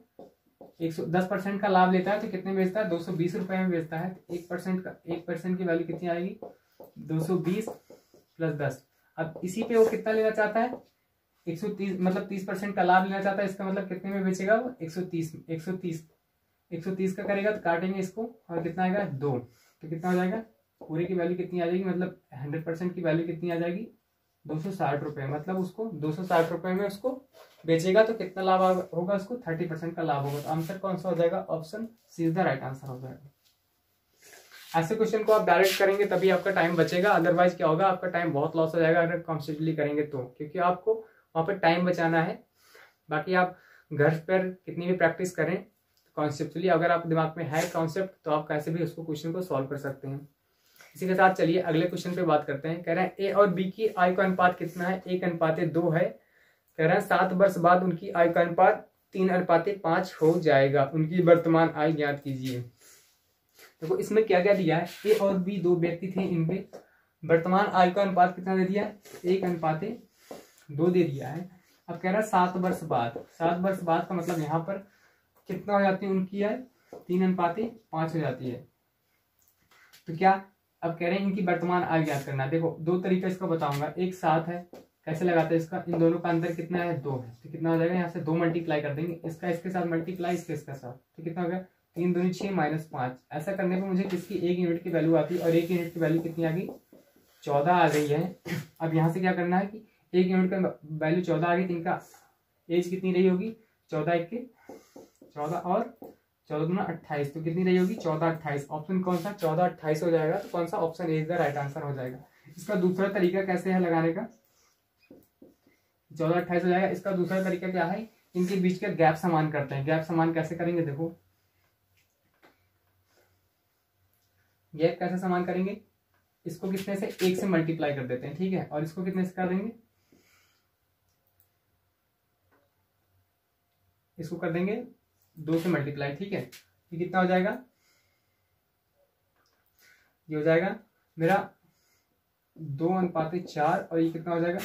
110% का लाभ लेता है तो कितने में बेचता है 220 रुपए में बेचता है। 1% की वैल्यू कितनी आएगी 220 प्लस 10। अब इसी पे वो कितना लेना चाहता है 130, मतलब 30% का लाभ लेना चाहता है, इसका मतलब कितने में बेचेगा वो 130 का करेगा तो काटेंगे इसको और कितना आएगा 2, तो कितना हो जाएगा पूरे की वैल्यू कितनी आ जाएगी, मतलब 100% की वैल्यू कितनी आ जाएगी 260 रुपए। मतलब उसको 260 रुपए में उसको बेचेगा तो कितना लाभ होगा उसको 30% का लाभ होगा। तो आंसर कौन सा हो जाएगा, option C is the right answer हो जाएगा। ऐसे क्वेश्चन को आप डायरेक्ट करेंगे तभी आपका टाइम बचेगा, अदरवाइज क्या होगा आपका टाइम बहुत लॉस हो जाएगा अगर कॉन्स्टेंटली करेंगे तो, क्योंकि आपको वहां पर टाइम बचाना है। बाकी आप घर पर कितनी भी प्रैक्टिस करें कॉन्सेप्चुअली, अगर आप दिमाग में है कॉन्सेप्ट तो आप कैसे भी उसको क्वेश्चन को सॉल्व कर सकते हैं। इसी के साथ चलिए अगले क्वेश्चन पे बात करते हैं। कह रहे हैं ए और बी की आयु का अनुपात कितना है, 1:2 है। कह रहे हैं 7 वर्ष बाद उनकी आयु का अनुपात 3:5 हो जाएगा, उनकी वर्तमान आयु ज्ञात कीजिए। देखो इसमें क्या क्या दिया है, ए और बी 2 व्यक्ति थे, इनके वर्तमान आयु का अनुपात कितना दे दिया है 1:2 दे दिया है। अब कह रहा है 7 वर्ष बाद, 7 वर्ष बाद का मतलब यहाँ पर कितना हो जाती है उनकी आयु 3:5 हो जाती है। तो क्या अब कह रहे हैं इनकी वर्तमान आयु ज्ञात करना है। देखो 2 तरीका इसका बताऊंगा, एक 7 है, कैसे लगाते हैं इसका, इन दोनों का अंतर कितना है 2 है, तो कितना हो जाएगा यहाँ से 2 मल्टीप्लाई कर देंगे, इसका इसके साथ मल्टीप्लाई इसके साथ, तो कितना हो गया 3 दूनी 6 - 5। ऐसा करने पर मुझे किसकी 1 यूनिट की वैल्यू आती है और 1 यूनिट की वैल्यू कितनी आ गई 14 आ गई है। अब यहाँ से क्या करना है कि 1 यूनिट का वैल्यू 14 आ गई तो इनका एज कितनी रही होगी 14 और 14 दूना 28, तो कितनी रही होगी 14-28। ऑप्शन कौन सा 14-28 हो जाएगा, तो कौन सा option A is the right answer हो जाएगा। इसका दूसरा तरीका कैसे है लगाने का, 14-28 हो जाएगा। इसका दूसरा तरीका क्या है, इनके बीच का गैप समान करते हैं। गैप समान कैसे करेंगे, देखो गैप कैसे समान करेंगे, इसको कितने से 1 से मल्टीप्लाई कर देते हैं, ठीक है, और इसको कितने से कर देंगे, इसको कर देंगे 2 से मल्टीप्लाई, ठीक है। ये कितना हो जाएगा, ये हो जाएगा मेरा 2:4 और ये कितना हो जाएगा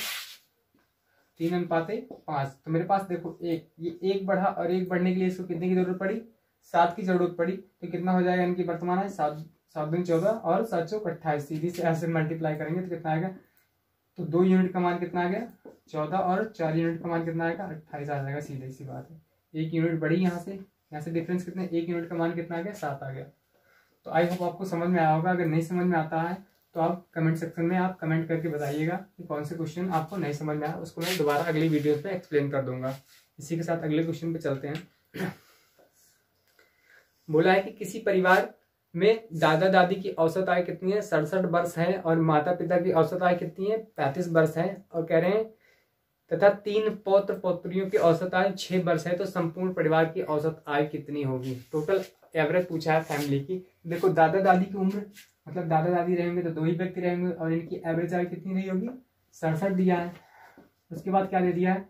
3:5। तो मेरे पास देखो ये 1 बढ़ा और 1 बढ़ने के लिए इसको कितने की जरूरत पड़ी 7 की जरूरत पड़ी, तो कितना हो जाएगा इनकी वर्तमान है 7 दूनी 14 और 7 चौक 28। सीधी से ऐसे मल्टीप्लाई करेंगे तो कितना आएगा, तो 2 यूनिट का मान कितना आ गया 14 और 4 यूनिट का मान कितना आएगा 28 आ जाएगा, सीधी सी बात है। 1 यूनिट बढ़ी यहाँ से डिफरेंस कितने 1 यूनिट का मान कितना आ गया 7 आ गया। तो आई होप आपको समझ में आया होगा। अगर नहीं समझ में आता है तो आप कमेंट सेक्शन में आप कमेंट करके बताइएगा कि कौन से क्वेश्चन आपको नहीं समझ में आया, उसको मैं दोबारा अगली वीडियोस पे एक्सप्लेन कर दूंगा। इसी के साथ अगले क्वेश्चन पे चलते हैं। बोला है कि किसी परिवार में दादा दादी की औसत आयु कितनी है 67 वर्ष है और माता पिता की औसत आयु कितनी है 35 वर्ष है, और कह रहे हैं तथा 3 पौत्र पौत्रियों की औसत आयु 6 वर्ष है, तो संपूर्ण परिवार की औसत आयु कितनी होगी। टोटल एवरेज पूछा है फैमिली की। देखो दादा दादी की उम्र मतलब दादा दादी रहेंगे तो 2 ही व्यक्ति रहेंगे और इनकी एवरेज आयु कितनी रही होगी 67 दिया है। उसके बाद क्या दे दिया है,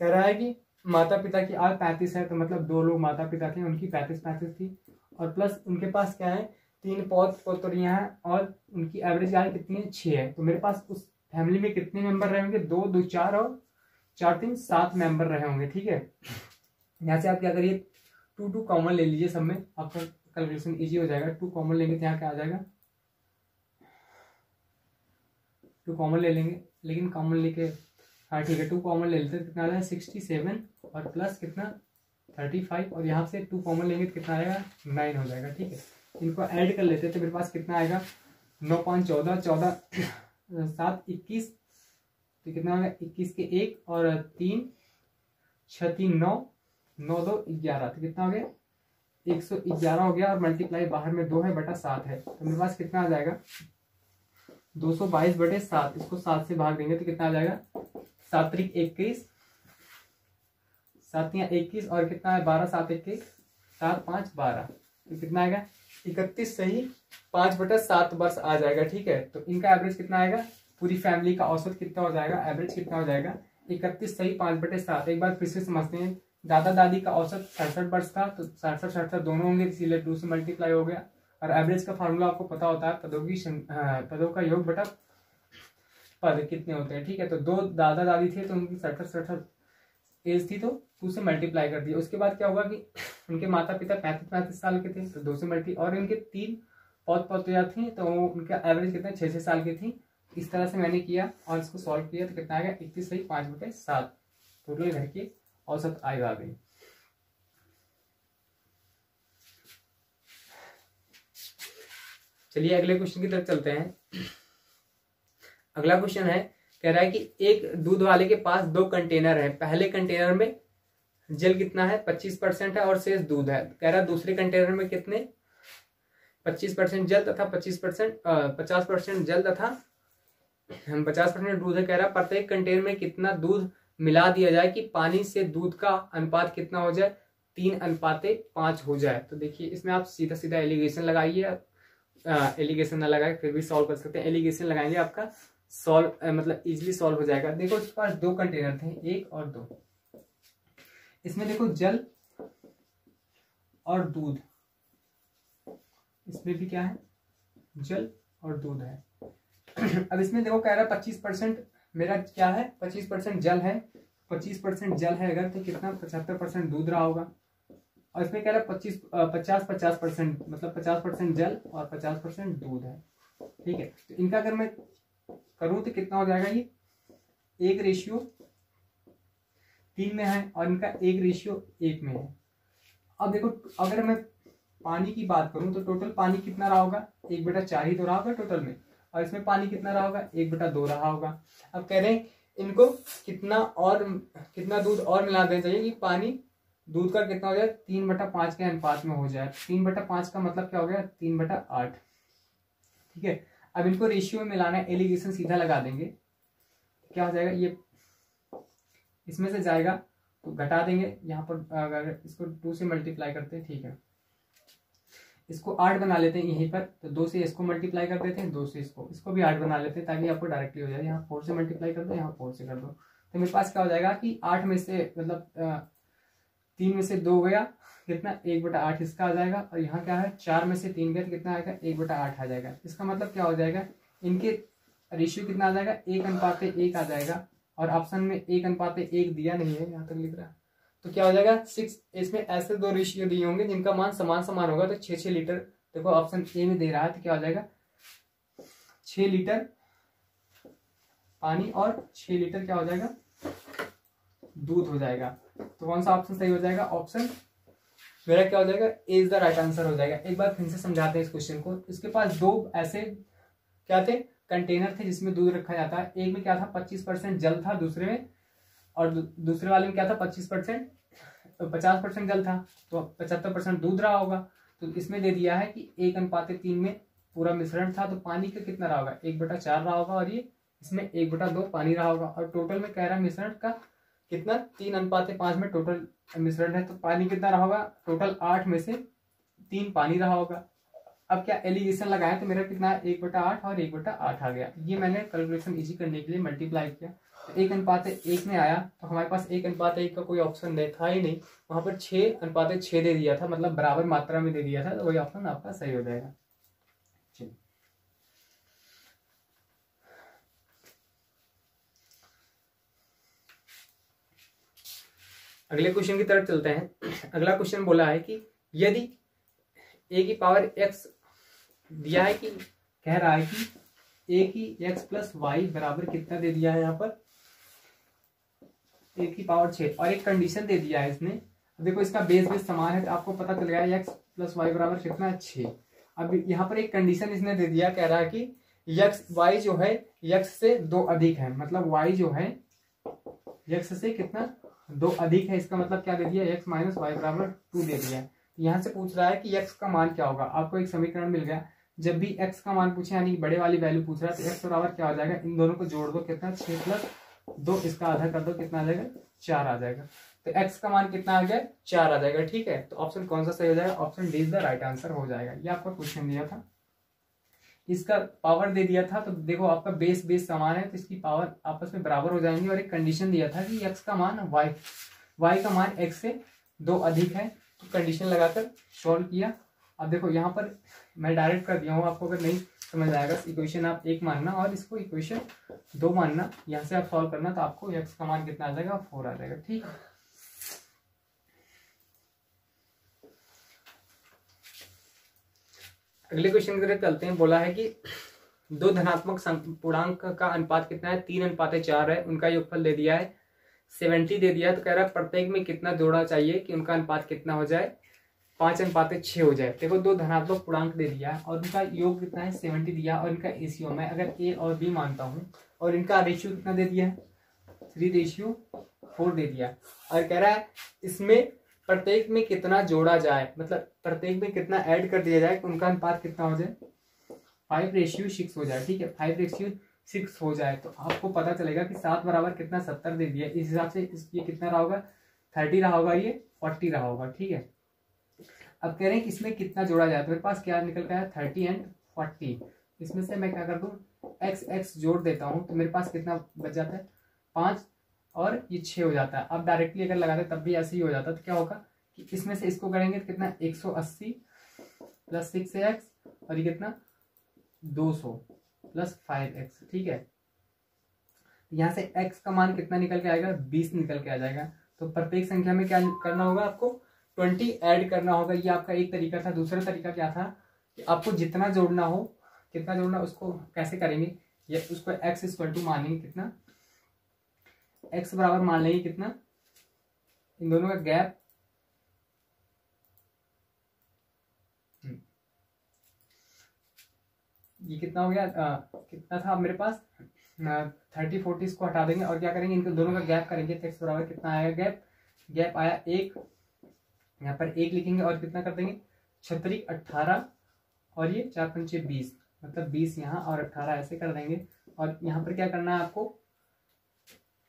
कह रहा है कि माता पिता की आयु 35 है, तो मतलब 2 लोग माता पिता थे उनकी 35 थी, और प्लस उनके पास क्या है 3 पौत्र पौत्रियां हैं और उनकी एवरेज आयु कितनी है 6 है। तो मेरे पास उस फैमिली में कितने मेंबर रहे होंगे 2 2 4 और 4 3 7 मेंबर रहे होंगे, ठीक है। यहाँ से आप क्या करिए 2 कॉमन ले लीजिए, सब में आपका कैलकुलेशन इजी हो जाएगा। 2 कॉमन लेंगे तो यहाँ क्या आ जाएगा 2 कॉमन ले लेंगे, लेकिन कॉमन लेके हाँ ठीक है 2 कॉमन ले लेते हैं, कितना आ जाएगा 67 और प्लस कितना 35, और यहाँ से 2 कॉमन लेंगे तो कितना आएगा 9 हो जाएगा, ठीक है। इनको ऐड कर लेते हैं तो मेरे पास कितना आएगा 9 5 14 14 7 21, तो कितना होगा 21 के 1 और 3 6 3 9 9 2 11, तो कितना हो गया 111 हो गया, और मल्टीप्लाई बाहर में 2 है बटा 7 है, तो मेरे पास कितना आ जाएगा 222/7। इसको 7 से भाग देंगे तो कितना आ जाएगा 7 3 21 7 3 21 और कितना है 12 7 21 7 5 12, तो कितना आएगा 31 सही 5/7 वर्ष आ जाएगा। ठीक है, तो इनका एवरेज कितना आएगा, पूरी फैमिली का औसत कितना हो जाएगा, एवरेज कितना हो जाएगा 31 सही 5/7। एक बार फिर से समझते हैं, दादा दादी का औसत 67 वर्ष था, तो 67 दोनों होंगे, इसीलिए 2 से मल्टीप्लाई हो गया। और एवरेज का फार्मूला आपको पता होता है, पदों का योग बटा पद कितने होते हैं। ठीक है, तो 2 दादा दादी थे तो उनकी 67 एज थी, तो 2 से मल्टीप्लाई कर दिया। उसके बाद क्या होगा कि उनके माता पिता 35 साल के थे, तो 2 से मल्टी, और इनके 3 पौत पौतियाँ थी, तो उनका एवरेज कितना 6 साल की थी। इस तरह से मैंने किया और इसको सॉल्व किया, तो कितना आएगा 31 सही 5/7 टोटल घर की औसत आयु आ गई। चलिए अगले क्वेश्चन की तरफ चलते हैं। अगला क्वेश्चन है, कह रहा है कि एक दूध वाले के पास 2 कंटेनर है। पहले कंटेनर में जल कितना है 25% है और शेष दूध है। कह रहा है दूसरे कंटेनर में कितने 25% जल तथा 50% जल तथा 50% दूध है। कह रहा है प्रत्येक कंटेनर में कितना दूध मिला दिया जाए कि पानी से दूध का अनुपात कितना हो जाए 3:5 हो जाए। तो देखिए इसमें आप सीधा सीधा एलिगेशन लगाइए, एलिगेशन ना लगाए फिर भी सॉल्व कर सकते हैं। एलिगेशन लगाएंगे आपका सॉल्व मतलब इजीली सॉल्व हो जाएगा। देखो इसके पास 2 कंटेनर थे, 1 और 2। इसमें देखो जल और दूध, इसमें भी क्या है जल और दूध है। अब इसमें देखो कह रहा है 25% मेरा क्या है 25% जल है, 25% जल है अगर, तो कितना 75% दूध रहा होगा। और इसमें कह रहा है 50% मतलब 50% जल और 50% दूध है। ठीक है, तो इनका अगर मैं करूं तो कितना हो जाएगा, ये 1:3 में है और इनका 1:1 में है। अब देखो अगर मैं पानी की बात करूं तो टोटल पानी कितना रहा होगा 1/4 ही तो रहा होगा टोटल में, और इसमें पानी कितना रहा होगा 1/2 रहा होगा। अब कह रहे हैं इनको कितना दूध और मिला देना चाहिए कि पानी दूध का कितना हो जाए 3/5 के अनुपात में हो जाए। 3/5 का मतलब क्या हो गया 3/8। ठीक है, अब इनको रेशियो में मिलाना है, एलिगेशन सीधा लगा देंगे, क्या हो जाएगा ये इसमें से जाएगा तो घटा देंगे यहाँ पर, अगर इसको 2 से मल्टीप्लाई करते हैं। ठीक है, इसको 8 बना लेते हैं यहीं पर, तो 2 से इसको मल्टीप्लाई कर देते हैं, 2 से इसको भी 8 बना लेते हैं ताकि आपको डायरेक्टली हो जाए। यहाँ 4 से मल्टीप्लाई कर दो, यहाँ 4 से कर दो, तो मेरे पास क्या हो जाएगा कि 8 में से मतलब 3 में से 2 गया कितना 1/8 इसका आ जाएगा, और यहाँ क्या है 4 में से 3 गया तो कितना आएगा 1/8 आ जाएगा। इसका मतलब क्या हो जाएगा इनके रेशियो कितना आ जाएगा 1:1 आ जाएगा, और ऑप्शन में 1:1 दिया नहीं है, यहाँ तक लिख रहा है, तो क्या हो जाएगा 6। इसमें ऐसे 2 रेशियो दिए होंगे जिनका मान समान होगा, तो 6 लीटर देखो ऑप्शन ए में दे रहा है, तो क्या हो जाएगा 6 लीटर पानी और 6 लीटर क्या हो जाएगा दूध हो जाएगा। तो कौन सा ऑप्शन सही हो जाएगा, ऑप्शन मेरा क्या हो जाएगा ए इज द राइट आंसर हो जाएगा। एक बार फिर से समझाते हैं इस क्वेश्चन को। इसके पास 2 ऐसे क्या थे कंटेनर थे जिसमें दूध रखा जाता है। एक में क्या था 25% जल था, दूसरे में, और दूसरे वाले में क्या था 50% जल था, तो 75% दूध रहा होगा। तो इसमें दे दिया है कि 1:3 में पूरा मिश्रण था, तो पानी का कितना रहा होगा 1/4 रहा होगा, और ये इसमें 1/2 पानी रहा होगा। और टोटल में कह रहा है मिश्रण का कितना 3:5 में टोटल मिश्रण है, तो पानी कितना रहा होगा टोटल 8 में से 3 पानी रहा होगा। अब क्या एलिगेशन लगाया तो मेरा कितना 1/8 और 1/8 आ गया। ये मैंने कैलकुलेशन इजी करने के लिए मल्टीप्लाई किया, तो 1:1 में आया, तो हमारे पास 1:1 का कोई ऑप्शन नहीं था ही नहीं, वहां पर 6:6 दे दिया था, मतलब बराबर मात्रा में दे दिया था, तो वही ऑप्शन आपका सही हो जाएगा। चलिए अगले क्वेश्चन की तरफ चलते हैं। अगला क्वेश्चन बोला है कि यदि a⁴x दिया है कि कह रहा है कि a⁴x + y बराबर कितना दे दिया है यहाँ पर a⁴6, और एक कंडीशन दे दिया है इसने। देखो इसका बेस समान है तो आपको पता चल गया x + y बराबर कितना है 6। अब यहाँ पर एक कंडीशन इसने दे दिया, कह रहा है कि y जो है x से 2 अधिक है, मतलब y जो है x से कितना 2 अधिक है। इसका मतलब क्या दे दिया x - y बराबर 2 दे दिया है। यहाँ से पूछ रहा है कि x का मान क्या होगा। आपको एक समीकरण मिल गया, जब भी x का मान पूछे यानी बड़े वाली वैल्यू पूछ रहा है तो x बराबर क्या हो जाएगा, इन दोनों को जोड़ दो, कितना 6 + 2 इसका आधा कर दो, कितना आ जाएगा 4 आ जाएगा। तो x का मान कितना आ गया 4 आ जाएगा। ठीक है, तो ऑप्शन कौन सा सही हो जाएगा, option D is the right answer हो जाएगा। ये आपका क्वेश्चन दिया था, इसका पावर दे दिया था। तो देखो आपका बेस बेस समान है तो इसकी पावर आपस में बराबर हो जाएंगी, और एक कंडीशन दिया था कि x का मान y का मान x से 2 अधिक है। तो कंडीशन लगाकर सॉल्व किया। अब देखो यहाँ पर मैं डायरेक्ट कर दिया हूँ, आपको अगर नहीं समझ आएगा इक्वेशन आप 1 मानना और इसको इक्वेशन 2 मानना, यहाँ से आप सॉल्व करना तो आपको x का मान कितना आ जाएगा 4 आ जाएगा। ठीक है, अगले क्वेश्चन की तरफ चलते हैं। बोला है कि 2 धनात्मक पूर्णांक का अनुपात कितना है, 3:4 है, उनका योगफल दे दिया है 70 दे दिया है। तो कह रहा है प्रत्येक में कितना जोड़ना चाहिए कि उनका अनुपात कितना हो जाए, 5:6 हो जाए। देखो 2 धनात्मक पूर्णांक दे दिया है और उनका योग कितना है 70 दिया, और इनका रेशियो मैं अगर ए और बी मानता हूँ, और इनका रेशियो कितना दे दिया है 3:4 दे दिया। और कह रहा है इसमें प्रत्येक में कितना जोड़ा जाए, मतलब प्रत्येक में कितना ऐड कर दिया जाए कि उनका अनुपात कितना हो जाए 5:6 हो जाए। ठीक है, 5:6 हो जाए तो आपको पता चलेगा कि 7 बराबर कितना 70 दे दिया। इस हिसाब से ये कितना रहा होगा 30 रहा होगा, ये 40 रहा होगा। ठीक है, अब कह रहे हैं कि इसमें कितना जोड़ा जाए, तो मेरे पास क्या निकल गया है 30 एंड 40। इसमें से मैं क्या कर दूं x जोड़ देता हूं तो मेरे पास कितना बच जाता है 5 और ये 6 हो जाता है। अब डायरेक्टली अगर लगाते तब भी ऐसे ही हो जाता, तो क्या होगा कि इसमें से इसको करेंगे तो कितना 180 प्लस 6x और ये कितना 200 प्लस 5x। ठीक है, यहाँ से x का मान कितना निकल के आएगा 20 निकल के आ जाएगा। तो प्रत्येक संख्या में क्या करना होगा आपको 20 ऐड करना होगा। ये आपका एक तरीका था। दूसरा तरीका क्या था कि आपको जितना जोड़ना हो, कितना जोड़ना उसको कैसे करेंगे, ये उसको x इक्वल टू मानेंगे कितना, x बराबर मान लेंगे कितना, इन दोनों का गैप ये कितना हो गया कितना था मेरे पास 30 40 इसको हटा देंगे और क्या करेंगे इनके दोनों का गैप करेंगे। तो x बराबर कितना आएगा गैप आया 1, यहाँ पर 1 लिखेंगे और कितना कर देंगे 36 18 और ये 4 5 20, मतलब 20 यहाँ और 18 ऐसे कर देंगे। और यहाँ पर क्या करना है आपको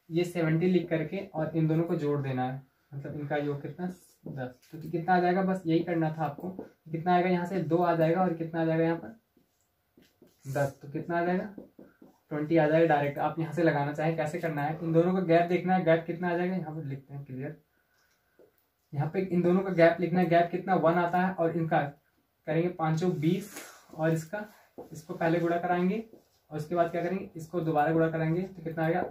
ये 70 लिख करके और इन दोनों को जोड़ देना है, मतलब इनका योग कितना 10। तो कितना आ जाएगा, बस यही करना था आपको। कितना आएगा यहाँ से 2 आ जाएगा और कितना आ जाएगा यहाँ पर 10, तो कितना आ जाएगा 20 आ जाएगा। डायरेक्ट आप यहाँ से लगाना चाहे कैसे करना है, इन दोनों का गैप देखना है, गैप कितना आ जाएगा यहाँ पर लिखते हैं क्लियर। यहाँ पे इन दोनों का गैप लिखना है, गैप कितना 1 आता है और इनका करेंगे 5 20 और इसको पहले गुणा कराएंगे और उसके बाद क्या करेंगे इसको दोबारा गुणा कराएंगे। तो कितना आएगा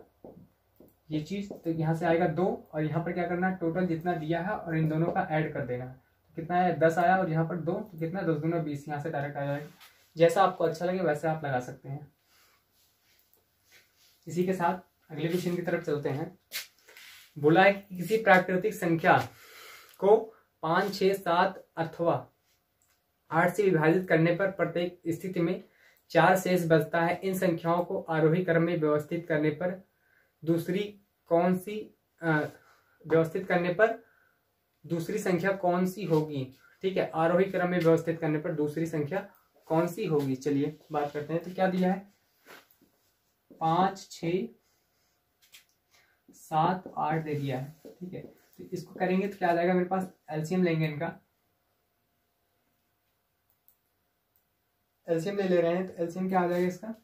ये चीज, तो यहाँ से आएगा 2 और यहाँ पर क्या करना है टोटल जितना दिया है और इन दोनों का ऐड कर देना है। तो कितना आया 10 आया और यहाँ पर 2, तो कितना 10 दूना 20, यहाँ से डायरेक्ट आ जाएगा। जैसा आपको अच्छा लगे वैसे आप लगा सकते हैं। इसी के साथ अगले क्वेश्चन की तरफ चलते हैं। बोला है कि किसी प्राकृतिक संख्या को 5 6 7 अथवा 8 से विभाजित करने पर प्रत्येक स्थिति में 4 शेष बचता है। इन संख्याओं को आरोही क्रम में व्यवस्थित करने पर दूसरी संख्या कौन सी होगी। ठीक है, आरोही क्रम में व्यवस्थित करने पर दूसरी संख्या कौन सी होगी, चलिए बात करते हैं। तो क्या दिया है 5 6 7 8 दे दिया है। ठीक है, तो इसको करेंगे तो क्या आ जाएगा मेरे पास, एलसीएम लेंगे इनका, एलसीएम ले रहे हैं। तो एलसीएम क्या आ जाएगा इसका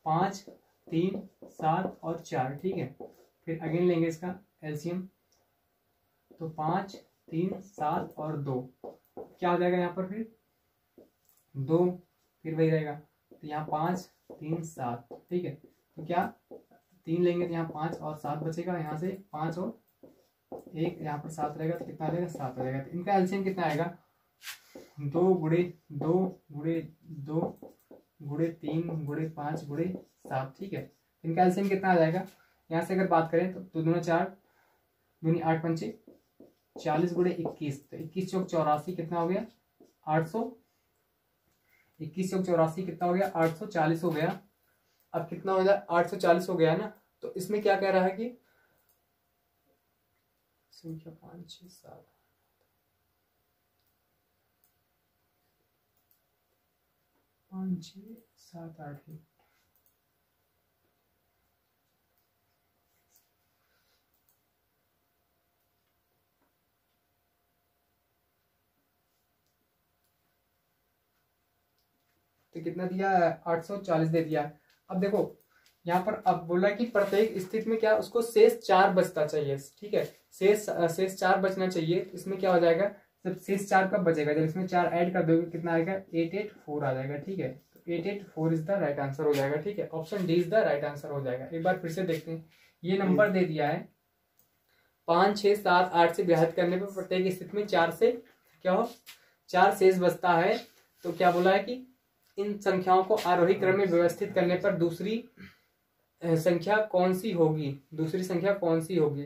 5 3 7 और 4। ठीक है, फिर अगेन लेंगे इसका एलसीएम, तो 5 3 7 और 2 क्या हो जाएगा यहाँ पर फिर 2, फिर वही रहेगा। तो यहाँ 5 3 7। ठीक है, तो क्या 3 लेंगे तो यहाँ 5 और 7 बचेगा, यहाँ से 5 और 1 यहाँ पर 7 रहेगा, तो कितना आ जाएगा 7 आ जाएगा। तो इनका एलसीएम कितना आएगा 2 गुणे 2 गुणे 2 गुणे 3 गुणे 5 गुणे 7। ठीक है, इनका एलसीएम कितना आ जाएगा, यहाँ से अगर बात करें तो 2 दूना 4 दूनी 8 पंचे 40 गुणे 21, तो 21 चौक 84 कितना हो गया 800, 21 चौक 84 कितना हो गया 840 हो गया। अब कितना हो जाए 840 हो गया ना, तो इसमें क्या कह रहा है कि संख्या 5 6 7 5 6 7 8 है। तो कितना दिया, 840 दे दिया। अब देखो यहाँ पर अब बोला कि प्रत्येक स्थिति में क्या उसको शेष 4 बचता चाहिए, ठीक है, शेष 4 बचना चाहिए। इसमें क्या हो जाएगा, जब शेष 4 कब बचेगा, जब इसमें 4 ऐड कर दोगे कितना आएगा, 884 आ जाएगा, ठीक है। तो 884 इज द राइट आंसर हो जाएगा, ठीक है, option D is the right answer हो जाएगा। एक बार फिर से देखते हैं, ये नंबर दे दिया है 5, 6, 7, 8 से विभाजित करने पर प्रत्येक स्थिति में 4 से क्या हो, 4 शेष बचता है। तो क्या बोला है कि इन संख्याओं को आरोही क्रम में व्यवस्थित करने पर दूसरी संख्या कौन सी होगी, दूसरी संख्या कौन सी होगी,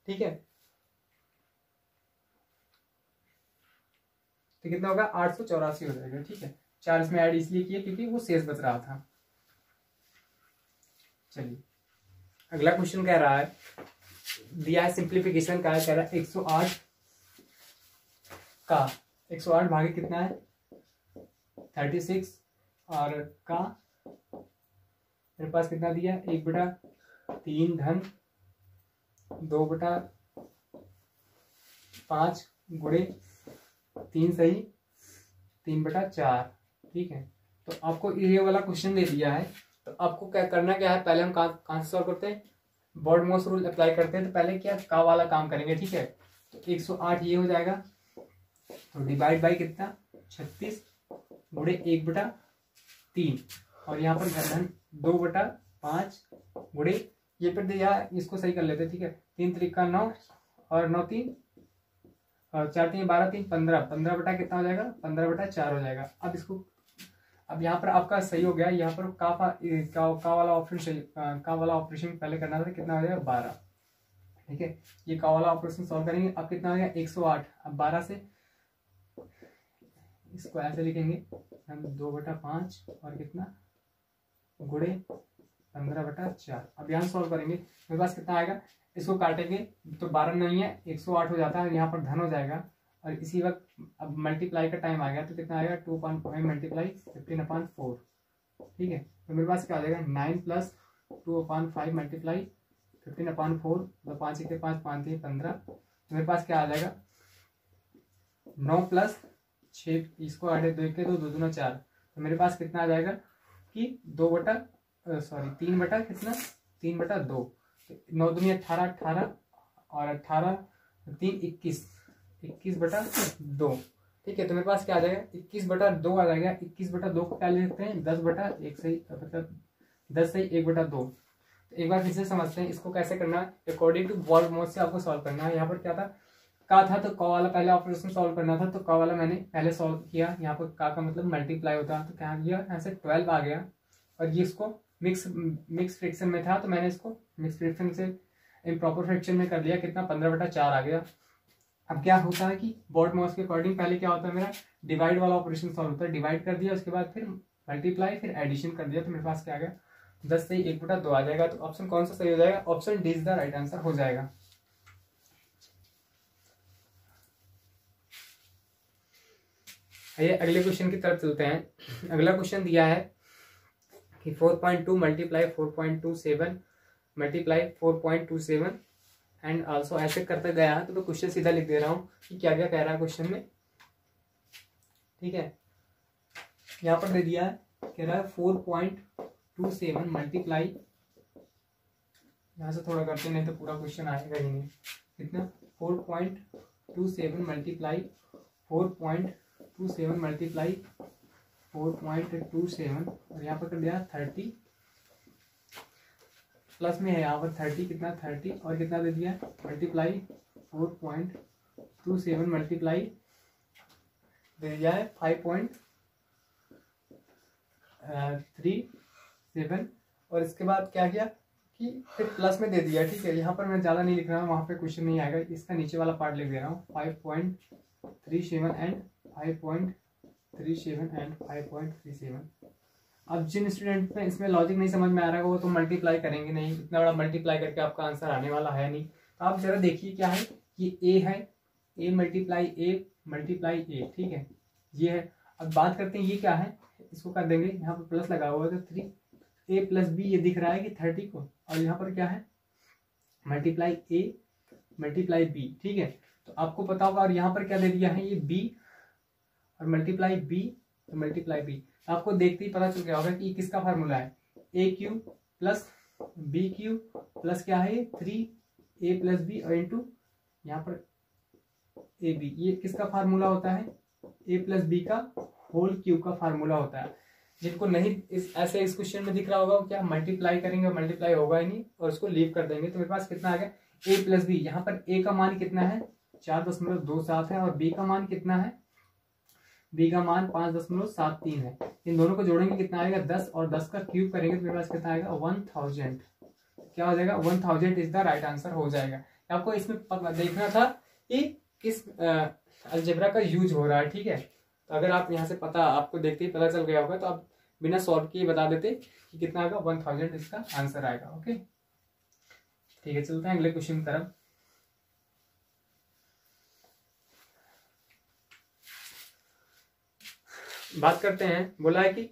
ठीक है। तो कितना होगा, 884 हो जाएगा, ठीक है। 4 इसमें ऐड इसलिए किए क्योंकि वो शेष बच रहा था। चलिए अगला क्वेश्चन कह रहा है, दिया है सिंप्लीफिकेशन का, कह रहा है 108 का 108 भागे कितना है 36 और का मेरे पास कितना दिया, 1/3 धन 2/5 गुणे 3 सही 3/4, ठीक है। तो आपको ये वाला क्वेश्चन दे दिया है, तो आपको क्या करना क्या है, पहले हम कहाँ से सॉल्व करते हैं, बॉर्डमोस्ट रूल अप्लाई करते हैं। तो पहले क्या का वाला काम करेंगे, ठीक है। तो 108 ये हो जाएगा, तो डिवाइड बाई कितना 36 गुणे 1/3 और यहाँ पर धन 2/5 गुणे ये पर दिया, इसको सही कर लेते हैं, ठीक है। 3 त्रिका 9 और 9 3 और 4 3 12 3 15 15 बटा कितना हो जाएगा, 15/4 हो जाएगा। अब इसको अब यहाँ पर आपका सही हो गया, यहाँ पर का वाला ऑप्शन सही, का वाला ऑपरेशन पहले करना था, कितना हो जाएगा 12, ठीक है। ये का वाला ऑपरेशन सॉल्व करेंगे, अब कितना हो गया 108, अब 12 से इसको ऐसे लिखेंगे हम 2/5 और कितना गुणे 15/4। अब यहाँ सॉल्व करेंगे, मेरे पास कितना आएगा, इसको काटेंगे तो 12 नहीं है 108 हो जाता है, यहाँ पर धन हो जाएगा और इसी वक्त अब मल्टीप्लाई का टाइम आ गया, तो कितना आएगा 2/5 मल्टीप्लाई 15/4, ठीक है। तो मेरे पास क्या आ जाएगा 9 + 2/5 मल्टीप्लाई 15/4, 5 1 5 5 3 15। तो मेरे पास क्या आ जाएगा 9 + 6, इसको आगे 2 के 2 2 दूना 4, तो मेरे पास कितना आ जाएगा कि 3/2, 9 दूनी 18 18 और 18 3 21 21/2, ठीक है। तो मेरे पास क्या आ जाएगा 21/2 आ जाएगा। 21/2 को क्या ले सकते हैं 10/1 सही, मतलब 10 सही 1/2। तो एक बार फिर से समझते हैं इसको कैसे करना है, अकॉर्डिंग टू बॉर्डमोस्ट से आपको सॉल्व करना है। यहाँ पर क्या था का तो का वाला पहले ऑपरेशन सॉल्व करना था, तो का वाला मैंने पहले सॉल्व किया। यहाँ पर का मतलब मल्टीप्लाई होता है, तो क्या किया यहाँ से 12 आ गया और ये इसको मिक्स फ्रैक्शन में था, तो मैंने इसको मिक्स फ्रैक्शन से इम्प्रॉपर फ्रैक्शन में कर लिया, कितना 15/4 आ गया। अब क्या होता है कि बॉर्डमोस्ट के अकॉर्डिंग पहले क्या होता है मेरा डिवाइड वाला ऑपरेशन सॉल्व होता है, डिवाइड कर दिया उसके बाद फिर मल्टीप्लाई फिर एडिशन कर दिया, तो मेरे पास क्या आ गया 10 से 1/2 आ जाएगा। तो ऑप्शन कौन सा सही हो जाएगा, option D is the right answer हो जाएगा। आइए अगले क्वेश्चन की तरफ चलते हैं। अगला क्वेश्चन दिया है कि 4.2 मल्टीप्लाई 4.27 मल्टीप्लाई 4.27 एंड आल्सो ऐसे करते गया है। तो क्वेश्चन सीधा लिख दे रहा हूं कि क्या क्या कह रहा है क्वेश्चन में, ठीक है। यहाँ पर दे दिया है, कह रहा है 4.27 मल्टीप्लाई, यहाँ से थोड़ा करते नहीं तो पूरा क्वेश्चन आएगा ही नहीं, कितना 4.27 मल्टीप्लाई 4.27 मल्टीप्लाई 4.27 और यहाँ पर कर दिया 30 प्लस में है, यहाँ पर 30 कितना 30 और कितना दे दिया मल्टीप्लाई 4.27 मल्टीप्लाई दे दिया है 5.37 और इसके बाद क्या किया कि फिर प्लस में दे दिया, ठीक है। यहाँ पर मैं ज़्यादा नहीं लिख रहा हूँ, वहाँ पे क्वेश्चन नहीं आएगा, इसका नीचे वाला पार्ट लिख दे रहा हूँ 5.37 एंड 5.37 एंड 5.37। अब जिन स्टूडेंट में इसमें लॉजिक नहीं समझ में आ रहा है वो तो मल्टीप्लाई करेंगे नहीं, इतना बड़ा मल्टीप्लाई करके आपका आंसर आने वाला है नहीं। तो आप जरा देखिए क्या है, ये ए है, ए मल्टीप्लाई ए, ठीक है, ये है। अब बात करते हैं ये क्या है, इसको कर देंगे, यहाँ पर प्लस लगा हुआ है तो 3 a + b ये दिख रहा है कि 30 को, और यहाँ पर क्या है मल्टीप्लाई a मल्टीप्लाई b, ठीक है। तो आपको पता होगा, और यहाँ पर क्या दे दिया है ये b और मल्टीप्लाई b तो मल्टीप्लाई बी। आपको देखते ही पता चल गया होगा कि किसका फार्मूला है, a cube plus b cube plus क्या है 3a प्लस बी और इंटू यहाँ पर ए बी। ये किसका फार्मूला होता है, ए प्लस बी का होल क्यूब का फार्मूला होता है। जिनको नहीं ऐसे इस क्वेश्चन में दिख रहा होगा क्या मल्टीप्लाई करेंगे, मल्टीप्लाई होगा ही नहीं और उसको लीव कर देंगे। तो मेरे पास कितना आ गया ए प्लस बी। यहाँ पर ए का मान कितना है 4.27 है और बी का मान कितना है, बी का मान 5.73 है। इन दोनों को जोड़ेंगे कितना आएगा 10 और 10 का क्यूब करेंगे तो मेरे पास कितना आएगा 1000। क्या हो जाएगा 1000 इज द राइट आंसर हो जाएगा। आपको इसमें देखना था कि किस अलजेब्रा का यूज हो रहा है, ठीक है। तो अगर आप यहाँ से पता आपको देखते ही पता चल गया होगा तो आप बिना सॉल्व किए बता देते कि कितना आएगा 1000 इसका आंसर आएगा। ओके ठीक है, चलते हैं अगले क्वेश्चन की तरफ। बात करते हैं, बोला है कि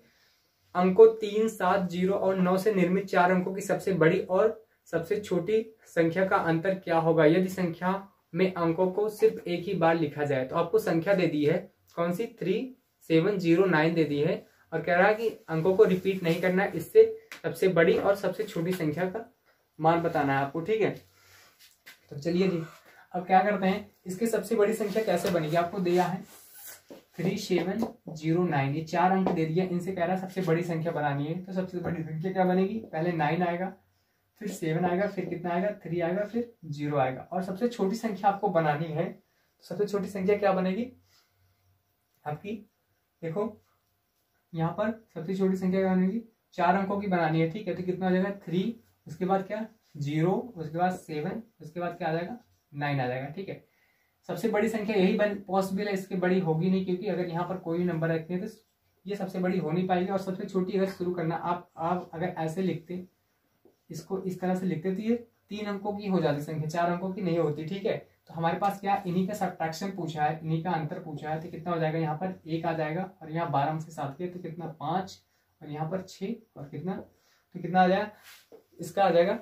अंकों 3, 7, 0 और 9 से निर्मित 4 अंकों की सबसे बड़ी और सबसे छोटी संख्या का अंतर क्या होगा यदि संख्या में अंकों को सिर्फ एक ही बार लिखा जाए। तो आपको संख्या दे दी है कौन सी 3709 दे दी है और कह रहा है कि अंकों को रिपीट नहीं करना है, इससे सबसे बड़ी और सबसे छोटी संख्या का मान बताना है आपको, ठीक है। तो चलिए जी अब क्या करते हैं, इसकी सबसे बड़ी संख्या कैसे बनेगी। आपको दिया है 3709, ये 4 अंक दे दिया, इनसे कह रहा है सबसे बड़ी संख्या बनानी है। तो सबसे बड़ी संख्या क्या बनेगी, पहले 9 आएगा, फिर 7 आएगा, फिर कितना आएगा 3 आएगा, फिर 0 आएगा। और सबसे छोटी संख्या आपको बनानी है, तो सबसे छोटी संख्या क्या बनेगी आपकी, देखो यहाँ पर सबसे छोटी संख्या क्या बनेगी 4 अंकों की बनानी है, ठीक है। तो कितना हो जाएगा 3, उसके बाद क्या 0, उसके बाद 7, उसके बाद क्या आ जाएगा 9 आ जाएगा, ठीक है। सबसे बड़ी संख्या यही पॉसिबल है, इसके बड़ी होगी नहीं, क्योंकि अगर यहाँ पर कोई नंबर रखते हैं तो ये सबसे बड़ी हो नहीं पाएगी। और सबसे छोटी अगर शुरू करना आप अगर ऐसे लिखते, इसको इस तरह से लिखते तो ये 3 अंकों की हो जाती संख्या, 4 अंकों की नहीं होती, ठीक है। तो हमारे पास क्या इन्हीं का सब्ट्रैक्शन पूछा है, इन्हीं का अंतर पूछा है। तो कितना हो जाएगा यहाँ पर 1 आ जाएगा और यहाँ 12 में से 7 के तो कितना 5 और यहाँ पर 6 और कितना, तो कितना आ जाएगा इसका आ जाएगा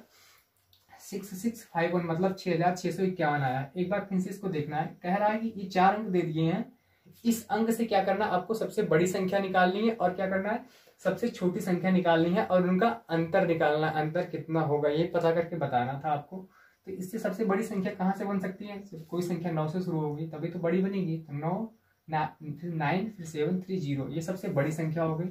6651, मतलब 6651 आया। एक बार फिर से इसको देखना है, कह रहा है कि ये 4 अंक दे दिए हैं, इस अंक से क्या करना आपको सबसे बड़ी संख्या निकालनी है और क्या करना है सबसे छोटी संख्या निकालनी है और उनका अंतर निकालना है। अंतर कितना होगा ये पता करके बताना था आपको। तो इससे सबसे बड़ी संख्या कहाँ से बन सकती है, कोई संख्या 9 से शुरू होगी तभी तो बड़ी बनेगी। तो 9 फिर 9 फिर 7 फिर 0, ये सबसे बड़ी संख्या हो गई।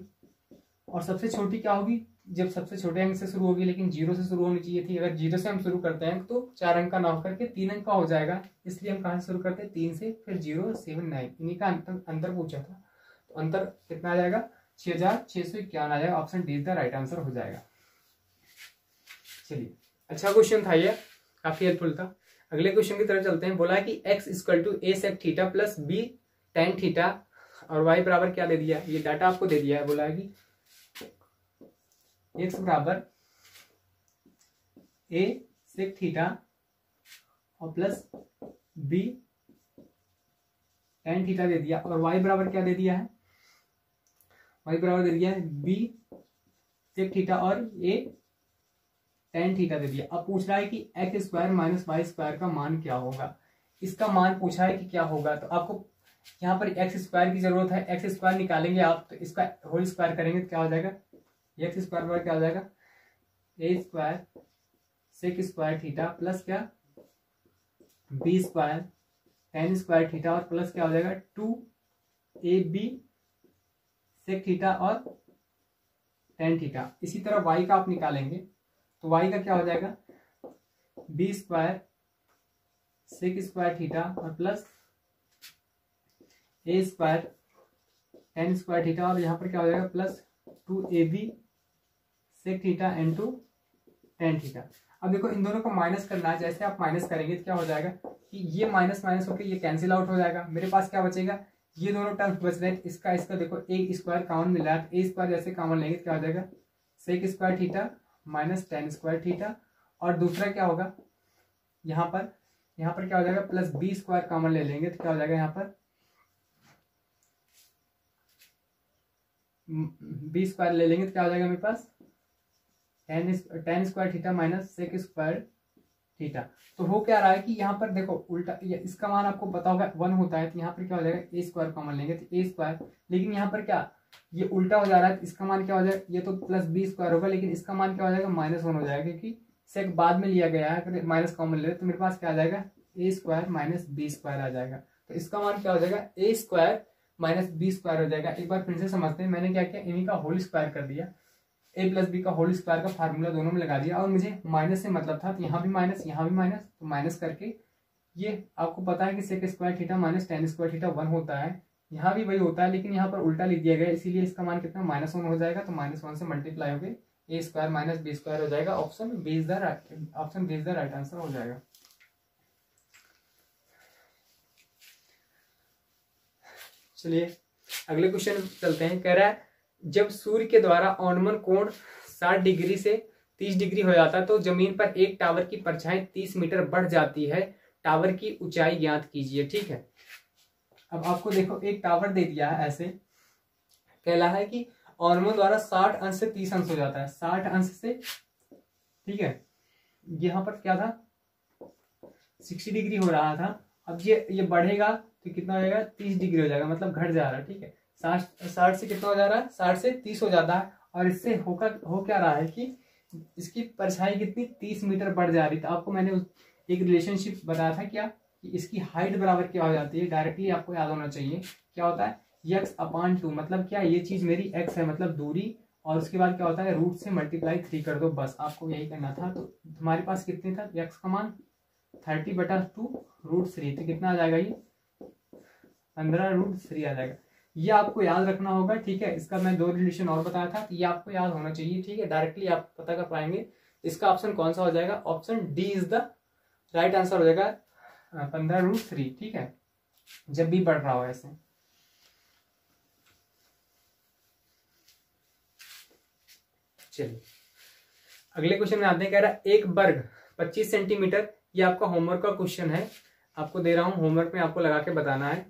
और सबसे छोटी क्या होगी, जब सबसे छोटे अंक से शुरू होगी, लेकिन 0 से शुरू होनी चाहिए थी। अगर 0 से हम शुरू करते हैं तो 4 अंक का ना होकर के 3 अंक का हो जाएगा, इसलिए हम कहाँ से शुरू करते हैं 3 से, फिर 0 7 9, इन्हीं का अंतर पूछा था। तो अंतर कितना आ जाएगा 6651 आ जाएगा। Option D is the right answer हो जाएगा। चलिए अच्छा क्वेश्चन था ये, काफी हेल्पफुल था। अगले क्वेश्चन की तरफ चलते हैं। बोला है कि x equal to a sec theta plus b tan theta और y बराबर क्या दे दिया है, ये डाटा आपको दे दिया है। बोला है कि x बराबर a sec थीटा और प्लस b tan थीटा दे दिया और y बराबर क्या दे दिया है, y बराबर दे दिया है b sec थीटा और a tan थीटा दे दिया। अब पूछ रहा है कि X square minus Y square का मान क्या होगा, इसका मान पूछा है कि क्या होगा। तो आपको यहाँ पर एक्स स्क्वायर की जरूरत है, एक्स स्क्वायर निकालेंगे आप तो इसका होल स्क्वायर करेंगे तो क्या हो जाएगा, एक्स स्क्वायर बराबर क्या हो जाएगा a square sec square theta plus क्या b square tan square theta और प्लस क्या हो जाएगा 2ab सेक थीटा और tan थीटा। इसी तरह y का आप निकालेंगे तो y का क्या हो जाएगा B square sec square theta और plus A square tan square theta और यहाँ पर क्या हो जाएगा plus 2ab sec theta into tan theta. अब देखो इन दोनों को माइनस करना है, जैसे आप माइनस करेंगे तो क्या हो जाएगा कि ये माइनस माइनस होकर ये कैंसिल आउट हो जाएगा। मेरे पास क्या बचेगा, ये दोनों टर्म्स बच रहे हैं, इसका इसका देखो एक स्क्वायर कॉमन मिल रहा है, ए स्क्वायर जैसे कॉमन लेंगे तो क्या हो जाएगा sec square theta minus tan square theta और दूसरा क्या होगा यहाँ पर क्या हो जाएगा प्लस बी स्क्वायर कॉमन ले लेंगे तो क्या हो जाएगा यहाँ पर बी स्क्वायर ले लेंगे तो क्या हो जाएगा मेरे पास tan square theta minus sec square theta. तो हो क्या रहा है कि यहाँ पर देखो उल्टा, इसका मान आपको पता होगा 1 होता है, तो यहाँ पर क्या हो जाएगा ए स्क्वायर कॉमन लेंगे तो ए स्क्वायर, लेकिन यहाँ पर क्या ये उल्टा हो जा रहा है, तो इसका मान क्या हो जाएगा, ये तो प्लस बी स्क्वायर होगा, लेकिन इसका मान क्या हो जाएगा -1 हो जाएगा, क्योंकि सेक बाद में लिया गया है, अगर माइनस कॉमन ले तो मेरे पास क्या आ जाएगा a square minus B square आ जाएगा। तो इसका मान क्या हो जाएगा a square minus B square हो जाएगा। एक बार फिर से समझते हैं, मैंने क्या किया, इन्हीं का होल स्क्वायर कर दिया, ए प्लस बी का होल स्क्वायर का फार्मूला दोनों में लगा दिया, और मुझे माइनस से मतलब था, तो यहाँ भी माइनस यहाँ भी माइनस, तो माइनस करके ये आपको पता है कि sec square theta minus tan square theta 1 होता है, यहाँ भी वही होता है, लेकिन यहाँ पर उल्टा लिख दिया गया, इसीलिए इसका मान कितना -1 हो जाएगा, तो -1 से मल्टीप्लाई हो गए A square minus B square हो जाएगा। Option B is the right answer हो जाएगा। चलिए अगले क्वेश्चन चलते हैं। कह रहा है जब सूर्य के द्वारा अवनमन कोण 60 डिग्री से 30 डिग्री हो जाता है तो जमीन पर एक टावर की परछाई 30 मीटर बढ़ जाती है, टावर की ऊंचाई ज्ञात कीजिए। ठीक है, अब आपको देखो एक टावर दे दिया है, ऐसे कहला है कि अवनमन द्वारा 60 अंश से 30 अंश हो जाता है, 60 अंश से, ठीक है, यहाँ पर क्या था 60 डिग्री हो रहा था, अब ये बढ़ेगा तो कितना हो जाएगा 30 डिग्री हो जाएगा, मतलब घट जा रहा है। ठीक है, 60 से कितना हो जा रहा है, 60 से 30 हो जाता है, और इससे हो क्या रहा है कि इसकी परछाई कितनी 30 मीटर बढ़ जा रही। तो आपको मैंने एक रिलेशनशिप बताया था क्या, कि इसकी हाइट बराबर क्या हो जाती है, डायरेक्टली आपको याद होना चाहिए क्या होता है x/2, मतलब क्या ये चीज मेरी x है, मतलब दूरी, और उसके बाद क्या होता है रूट से मल्टीप्लाई 3 कर दो, बस आपको यही करना था। तो हमारे पास कितने था, x का मान 30/2 √3, तो कितना आ जाएगा ये 15√3 आ जाएगा। ये आपको याद रखना होगा। ठीक है, इसका मैं 2 रिलेशन और बताया था, तो ये आपको याद होना चाहिए। ठीक है, डायरेक्टली आप पता कर पाएंगे। इसका ऑप्शन कौन सा हो जाएगा, option D is the right answer हो जाएगा 15√3। ठीक है, जब भी बढ़ रहा हो ऐसे। चलिए अगले क्वेश्चन में आते हैं। कह रहा है एक वर्ग 25 सेंटीमीटर, ये आपका होमवर्क का क्वेश्चन है, आपको दे रहा हूं, होमवर्क में आपको लगा के बताना है।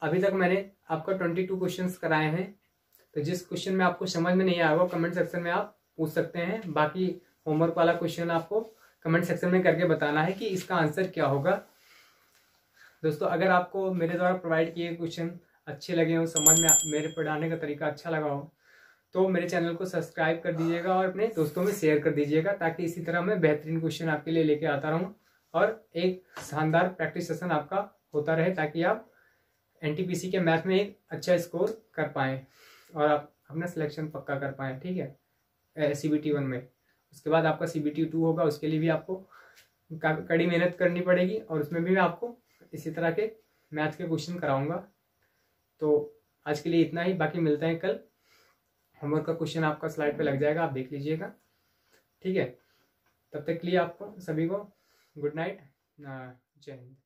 अभी तक मैंने आपका 22 क्वेश्चंस कराए हैं, तो जिस क्वेश्चन में आपको समझ में नहीं आया वो कमेंट सेक्शन में आप पूछ सकते हैं। बाकी होमवर्क वाला क्वेश्चन आपको कमेंट सेक्शन में करके बताना है कि इसका आंसर क्या होगा। दोस्तों अगर आपको मेरे द्वारा प्रोवाइड किए क्वेश्चन अच्छे लगे हो, समझ में मेरे पढ़ाने का तरीका अच्छा लगा हो, तो मेरे चैनल को सब्सक्राइब कर दीजिएगा और अपने दोस्तों में शेयर कर दीजिएगा, ताकि इसी तरह मैं बेहतरीन क्वेश्चन आपके लिए लेके आता रहूं और एक शानदार प्रैक्टिस सेशन आपका होता रहे, ताकि आप एनटीपीसी के मैथ में एक अच्छा स्कोर कर पाएं और आप अपना सिलेक्शन पक्का कर पाएं। ठीक है, CBT 1 में। उसके बाद आपका CBT 2 होगा, उसके लिए भी आपको कड़ी मेहनत करनी पड़ेगी, और उसमें भी मैं आपको इसी तरह के मैथ के क्वेश्चन कराऊंगा। तो आज के लिए इतना ही, बाकी मिलते हैं कल। होमवर्क का क्वेश्चन आपका स्लाइड पे लग जाएगा, आप देख लीजिएगा। ठीक है, तब तक के लिए आपको सभी को गुड नाइट, जय हिंद।